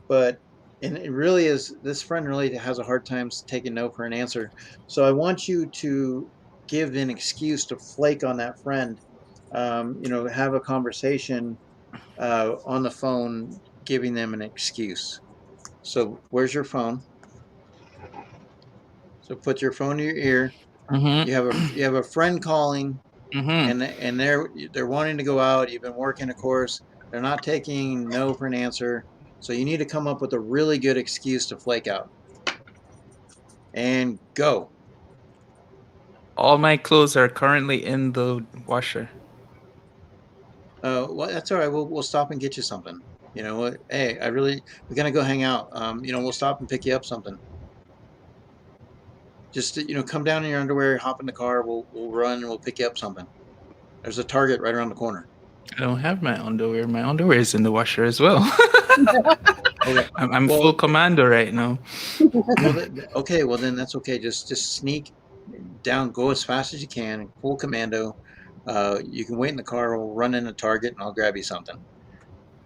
but and it really is this friend really has a hard time taking no for an answer. So I want you to give an excuse to flake on that friend. Have a conversation on the phone, giving them an excuse. So where's your phone? So put your phone to your ear. Mm-hmm. You have a friend calling, Mm-hmm. and they're wanting to go out. You've been working a course. They're not taking no for an answer. So you need to come up with a really good excuse to flake out. And go. All my clothes are currently in the washer. Well, that's all right. We'll stop and get you something. You know what? Hey, we're gonna go hang out. We'll stop and pick you up something. Just come down in your underwear, hop in the car. We'll run and we'll pick you up something. There's a Target right around the corner. I don't have my underwear. My underwear is in the washer as well. Okay. I'm Well, full commando right now. okay. Well, then that's okay. Just sneak down. Go as fast as you can. Full commando. You can wait in the car. We'll run into Target and I'll grab you something.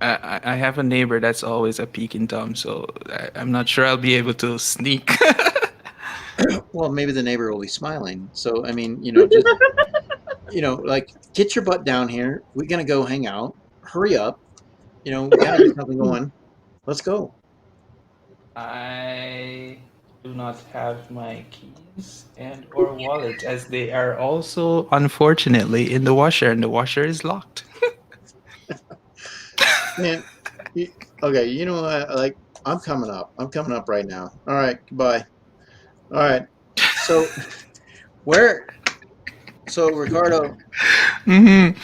I have a neighbor that's always a peeking Tom, so I'm not sure I'll be able to sneak. Well, maybe the neighbor will be smiling. So I mean, just like get your butt down here. We're gonna go hang out. Hurry up. We gotta get something going. Let's go. I do not have my keys and or wallet as they are also unfortunately in the washer and the washer is locked. Man, okay. You know what? Like I'm coming up. I'm coming up right now. All right. Goodbye. All right. So where? So Ricardo, Mm-hmm.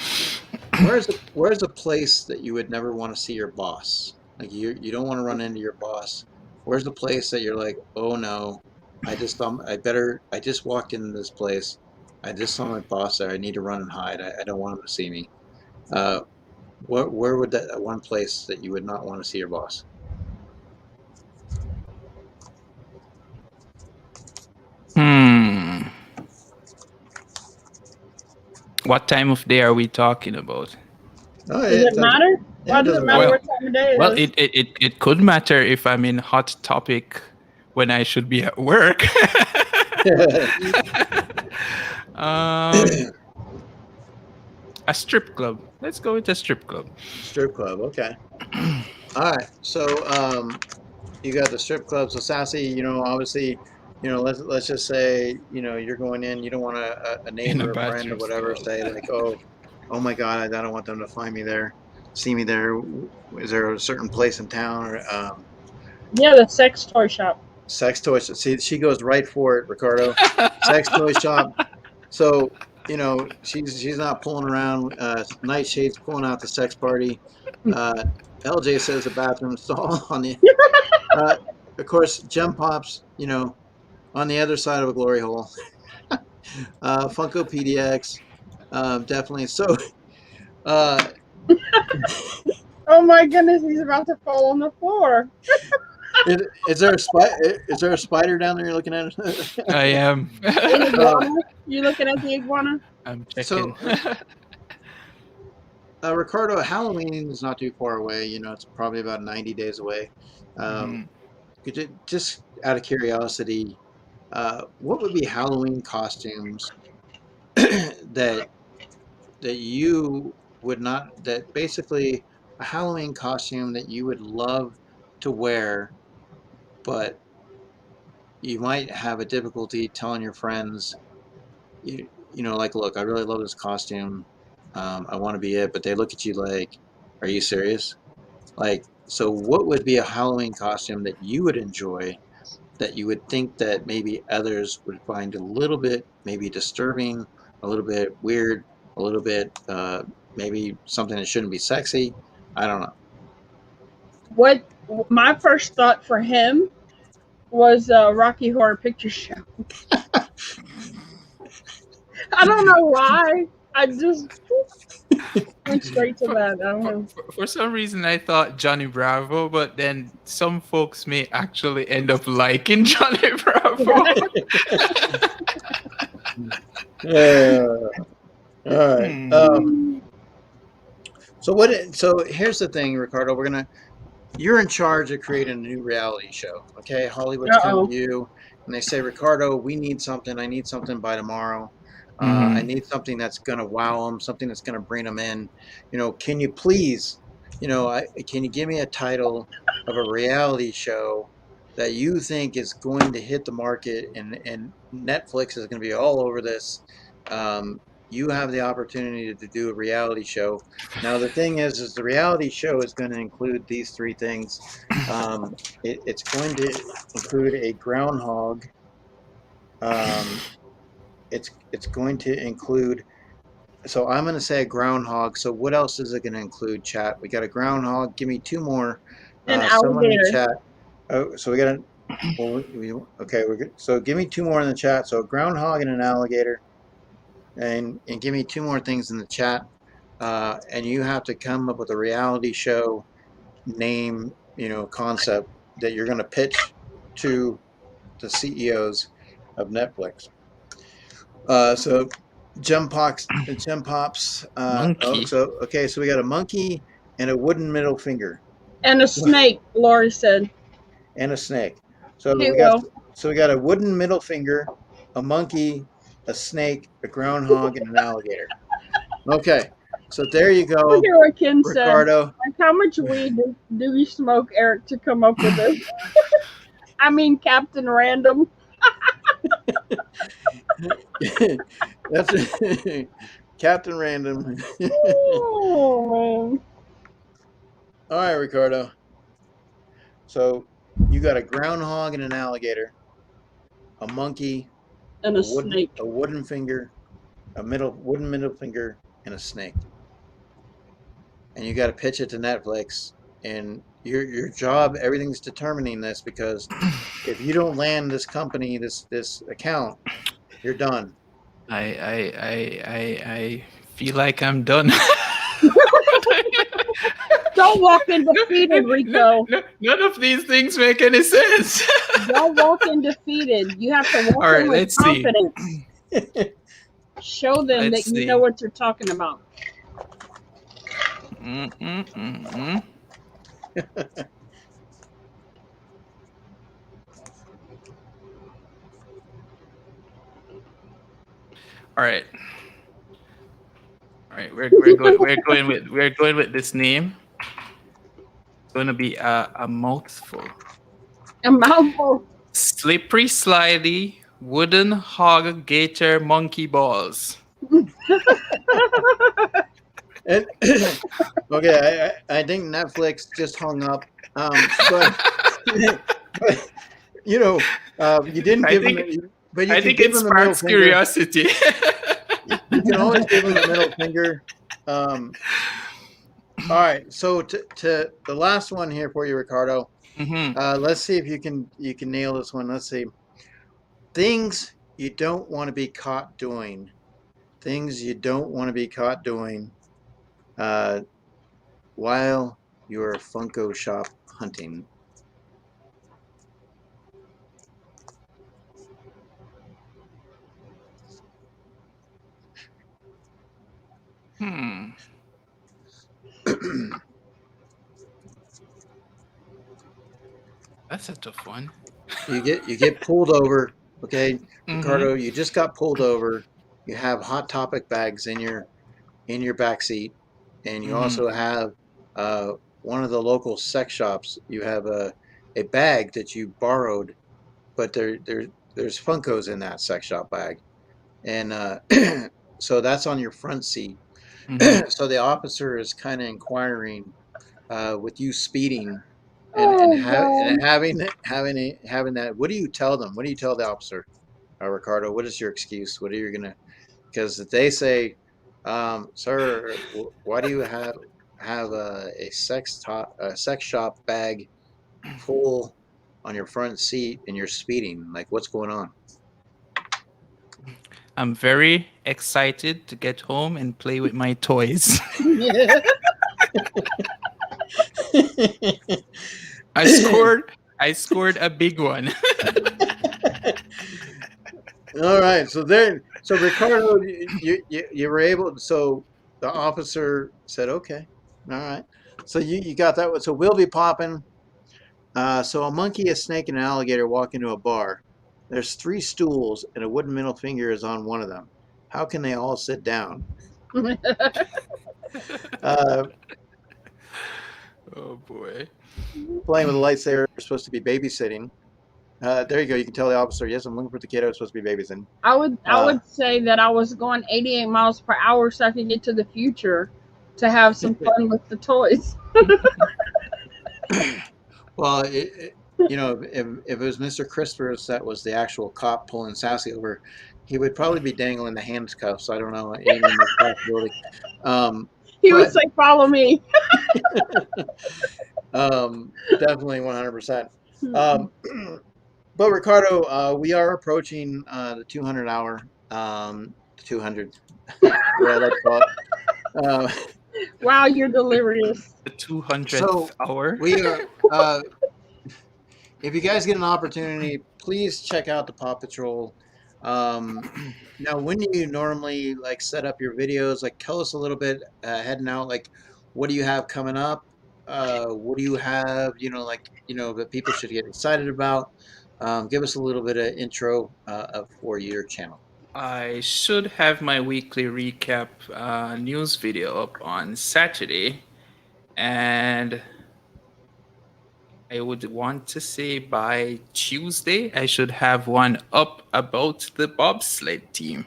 where's a place that you would never want to see your boss? Like you don't want to run into your boss. Where's the place that you're like, oh no, I just walked into this place. I just saw my boss there. I need to run and hide. I don't want him to see me. Uh, where would that one place that you would not want to see your boss? Hmm. What time of day are we talking about? Oh, Does it matter? Yeah, Why it does it doesn't matter matter. what time of day it Well, is? it could matter if I'm in hot topic when I should be at work. um, a strip club. Let's go with a strip club. Strip club. Okay. All right. So you got the strip club. So Sassy, obviously, let's just say, you're going in. You don't want a In a neighbor, a friend, or bathroom whatever stall. say like, oh my God, I don't want them to find me there, see me there. Is there a certain place in town or Yeah, the sex toy shop. sex toy? See, she goes right for it, Ricardo. Sex toy shop. So she's not pulling around nightshades, pulling out the sex party. Uh, LJ says the bathroom stall on the. Uh, of course, gem pops. On the other side of a glory hole. Funko PDX, definitely. So, uh, Oh my goodness, he's about to fall on the floor. is there a Is there a spider down there you're looking at? I am. An iguana? You looking at the iguana? I'm So, checking. Ricardo, Halloween is not too far away. It's probably about 90 days away. Um, Mhm. just out of curiosity, what would be Halloween costumes that you would not that basically a Halloween costume that you would love to wear, but you might have a difficulty telling your friends, like, look, I really love this costume. I want to be it, but they look at you like, are you serious? Like, so what would be a Halloween costume that you would enjoy that you would think that maybe others would find a little bit maybe disturbing, a little bit weird, a little bit maybe something that shouldn't be sexy? I don't know. What my first thought for him was Rocky Horror Picture Show. I don't know why. I just went straight to For, that. I don't know. for some reason, I thought Johnny Bravo, but then some folks may actually end up liking Johnny Bravo. All right. Hmm. So here's the thing, Ricardo. You're in charge of creating a new reality show. Okay, Hollywood's come Uh-oh. to you and they say, Ricardo, we need something. I need something by tomorrow. I Mhm. need something that's going to wow them, something that's going to bring them in. Can you please, can you give me a title of a reality show that you think is going to hit the market and Netflix is going to be all over this? Um, you have the opportunity to do a reality show. Now the thing is the reality show is going to include these three things. It's going to include a groundhog. Um, it's going to include. So I'm going to say a groundhog. So what else is it going to include, chat? We got a groundhog. Give me two more. An Someone in alligator. chat. Oh, so we got a. Well, okay. We're good. So give me two more in the chat. So a groundhog and an alligator, and give me two more things in the chat. And you have to come up with a reality show name, concept that you're going to pitch to the CEOs of Netflix. So Gem Pops. Monkey. So okay, so we got a monkey and a wooden middle finger And a snake, Lori said. and a snake. So He we got will. so we got a wooden middle finger, a monkey, a snake, a groundhog, and an alligator. Okay, so there you Look go, at what Ken said. Ricardo. Like, how much weed do you smoke, Eric, to come up with this? I mean, Captain Random. That's Captain Random. Oh, man. All right, Ricardo. So you got a groundhog and an alligator, a monkey, And a snake. a wooden finger, wooden middle finger, and a snake. And you got to pitch it to Netflix. And your job, everything's determining this because if you don't land this company, this account, you're done. I feel like I'm done. Don't walk in defeated, Rico. None of these things make any sense. Don't walk in defeated. You have to walk All right, in with let's see. confidence. Show them Let's that you see. know what you're talking about. All right. All right, we're going with this name. It's going to be a mouthful. A mouthful. Slippery, slidey, wooden hog gator monkey balls. And, okay, I think Netflix just hung up. But you didn't give them. But you I can think give it them the middle sparks finger. curiosity. You can always give them the middle finger. All right, so to the last one here for you, Ricardo. Let's see if you can nail this one. Let's see. Things you don't want to be caught doing. Things you don't want to be caught doing while you're Funko Shop hunting. That's a tough one. You get pulled over. Okay, Ricardo, you just got pulled over. You have Hot Topic bags in your back seat, and you also have one of the local sex shops. You have a bag that you borrowed, but there's Funkos in that sex shop bag, and so that's on your front seat. Mhm. So the officer is kind of inquiring with you speeding Oh and God. having that. What do you tell them? What do you tell the officer, Ricardo? What is your excuse? What are you gonna? Because if they say, "Sir, why do you have a sex shop bag full on your front seat and you're speeding? Like, what's going on?" I'm very excited to get home and play with my toys. Yeah. I scored. I scored a big one. All right. So Ricardo, you were able. So the officer said, "Okay, all right." So you got that one. So we'll be popping. So a monkey, a snake, and an alligator walk into a bar. There's three stools, and a wooden middle finger is on one of them. How can they all sit down? Uh, Oh boy. Playing with a lightsaber is supposed to be babysitting. There you go. You can tell the officer, yes, I'm looking for the kid I was supposed to be babysitting. I Uh, would say that I was going 88 miles per hour so I could get to the future to have some fun with the toys. well, if it was Mr. Crispers that was the actual cop pulling Sassy over, he would probably be dangling the handcuffs. I don't know. Any possibility. Um, He would but say, "Follow me." definitely 100%. Um, but Ricardo, we are approaching the 200 hour, 200. Yeah, let's call it. Uh, Wow, you're delirious. The 200th so hour. we are. If you guys get an opportunity, please check out the Paw Patrol. Um, Now, when do you normally like set up your videos? Like, tell us a little bit heading out. Like, what do you have coming up? What do you have? That people should get excited about. Give us a little bit of intro for your channel. I should have my weekly recap news video up on Saturday, and I would want to say by Tuesday I should have one up about the bobsled team.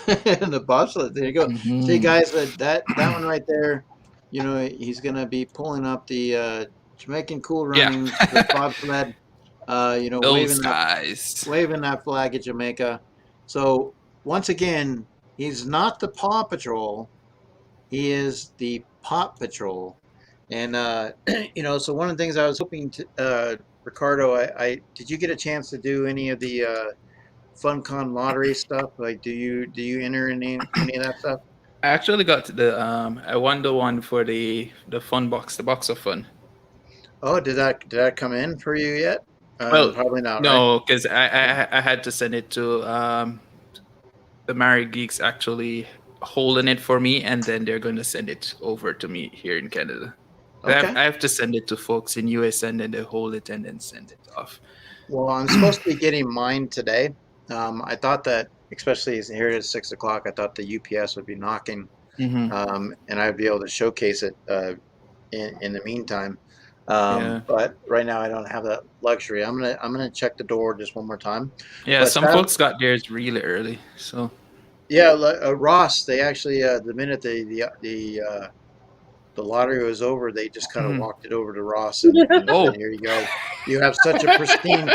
The bobsled. There you go. See, Mhm. guys, that one right there. He's gonna be pulling up the Jamaican Cool Yeah, Runnings the bobsled. those guys. Waving that flag at Jamaica. So once again, he's not the Paw Patrol. He is the Pop Patrol. And so one of the things I was hoping to, Ricardo, I did you get a chance to do any of the FunCon lottery stuff? Like, do you enter any of that stuff? I actually got I won the one for the fun box, the box of fun. Oh, did that come in for you yet? Well, Probably not, right? no, because I had to send it to the Married Geeks actually holding it for me, and then they're going to send it over to me here in Canada. Okay. I have to send it to folks in US, and then they hold it and then send it off. Well, I'm supposed to be getting mine today. I thought that, especially as here it is 6 o'clock, I thought the UPS would be knocking, Hmm. and I'd be able to showcase it in the meantime. Yeah, But right now I don't have that luxury. I'm gonna check the door just one more time. yeah. But Some folks got theirs really early, so yeah, Ross, they actually the minute the lottery was over, they just kind of Mhm. walked it over to Ross and said, Oh, "Here you go. You have such a pristine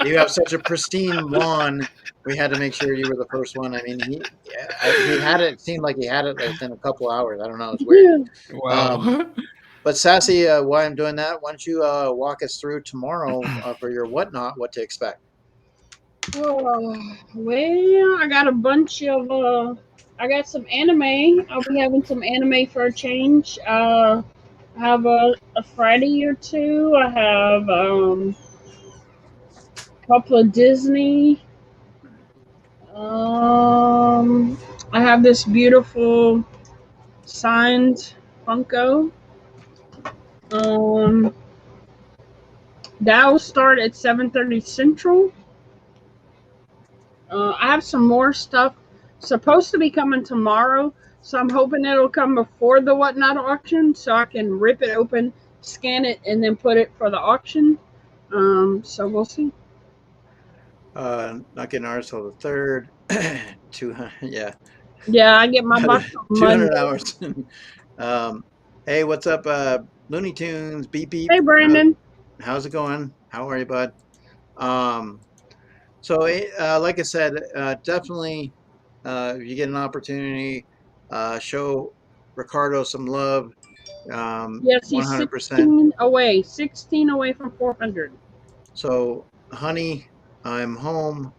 you have such a pristine lawn. We had to make sure you were the first one." I mean, he had it. It seemed like he had it within a couple hours. I don't know. It's weird. Um, wow. but Sassy, while I'm doing that, why don't you walk us through tomorrow for your whatnot? What to expect? Oh, well, I got a bunch of I got some anime. I'll be having some anime for a change. I have a Friday or two. I have a couple of Disney. Um, I have this beautiful signed Funko. Um, that'll start at 7:30 Central. I have some more stuff supposed to be coming tomorrow, so I'm hoping it'll come before the whatnot auction, so I can rip it open, scan it, and then put it for the auction. So we'll see. Not getting ours till the third. 200, yeah. Yeah, I get my box on 200 Monday. hours. Hey, what's up, Looney Tunes? Beep beep. Hey, Brandon. How's it going? How are you, bud? Um, like I said, definitely, if you get an opportunity, show Ricardo some love. Yes, he's 100%. 16 away from 400. So, honey, I'm home.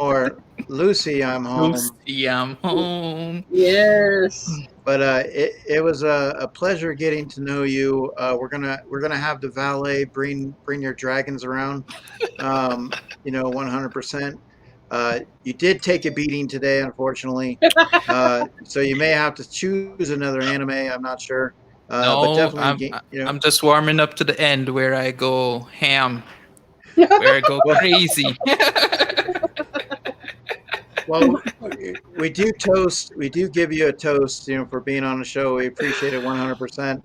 Or Lucy, I'm home. Lucy, I'm home. Yes. But it was a pleasure getting to know you. We're gonna have the valet bring your dragons around. 100%. You did take a beating today, unfortunately. So you may have to choose another anime. I'm not sure. But No, definitely, you know, I'm just warming up to the end where I go ham, where I go well, crazy. well, we do toast. We do give you a toast, for being on the show. We appreciate it 100%.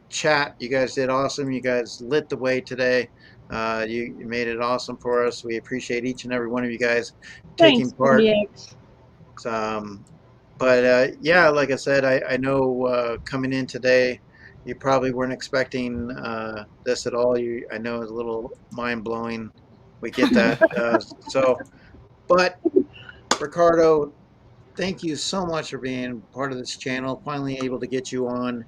Chat, you guys did awesome. You guys lit the way today. You made it awesome for us. We appreciate each and every one of you guys taking Thanks, part. PDX. Yeah, like I said, I know coming in today, you probably weren't expecting this at all. I know it's a little mind blowing. We get that. But Ricardo, thank you so much for being part of this channel. Finally able to get you on.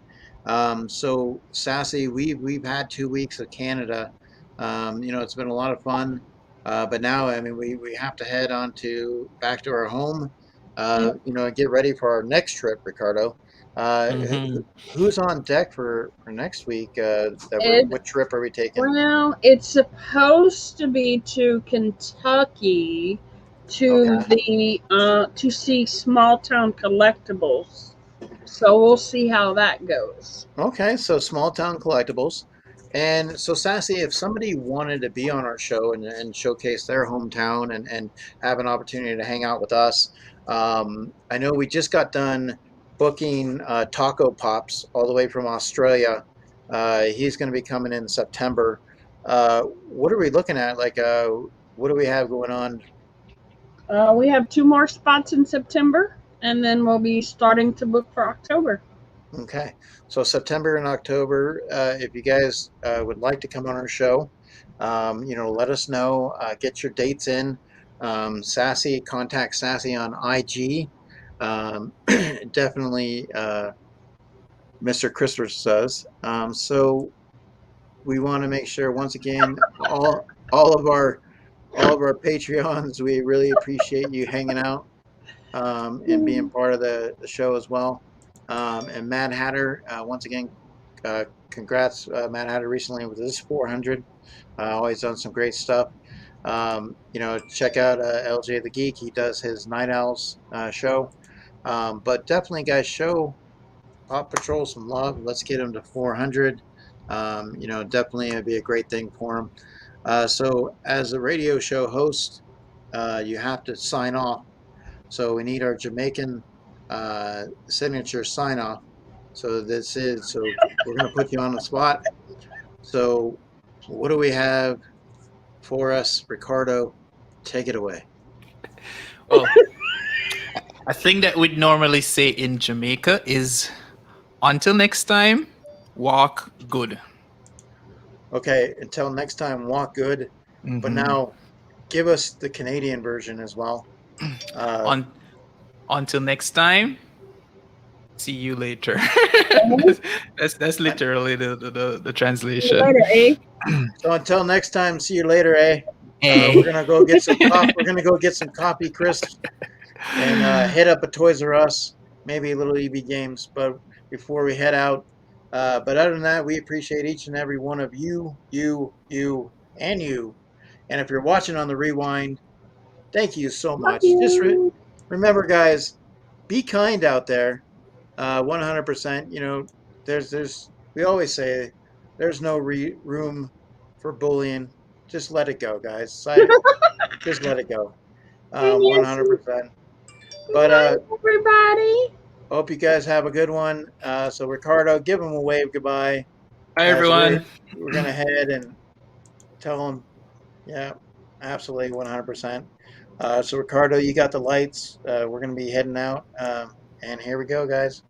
So Sassy, we've had 2 weeks of Canada. It's been a lot of fun. But now, I mean, we have to head on to back to our home. And get ready for our next trip, Ricardo. Mhm. Who's on deck for next week? It, What trip are we taking? well, it's supposed to be to Kentucky to Okay. the to see small town collectibles. So we'll see how that goes. Okay, so small town collectibles. And so, Sassy, if somebody wanted to be on our show and showcase their hometown and have an opportunity to hang out with us, I know we just got done booking Taco Pops all the way from Australia. He's going to be coming in September. What are we looking at? What do we have going on? We have 2 more spots in September, and then we'll be starting to book for October. Okay, so September and October, if you guys would like to come on our show, let us know. Get your dates in. Sassy, contact Sassy on IG. Definitely, Mr. Christopher says. So we want to make sure once again, all of our Patreons, we really appreciate you hanging out and being part of the show as well. And Mad Hatter, once again, congrats, Mad Hatter, recently with his 400. Always done some great stuff. Check out LJ the Geek. He does his Night Owls show. But definitely, guys, show Paw Patrol some love. Let's get him to 400. Definitely it'd be a great thing for him. So, as a radio show host, you have to sign off. So we need our Jamaican signature sign off. So we're going to put you on the spot. So what do we have for us, Ricardo? Take it away. Well, a thing that we'd normally say in Jamaica is until next time, walk good. Okay, until next time, walk good. But Mhm. now give us the Canadian version as well. On until next time, see you later. that's literally the translation. Later, eh? So until next time, see you later, eh? Eh. We're gonna go get some coffee. We're gonna go get some coffee crisps and hit up a Toys R Us, maybe a little EB Games. But before we head out, but other than that, we appreciate each and every one of you, and you. And if you're watching on the rewind, thank you so Love much. Just you. remember, guys, be kind out there. 100%. We always say there's no room for bullying. Just let it go, guys. Just let it go. And yes, 100%. But bye, everybody. hope you guys have a good one. So Ricardo, give him a wave goodbye Hi as we're everyone. we're gonna head and tell him, yeah, absolutely 100%. So Ricardo, you got the lights. We're gonna be heading out, and here we go, guys.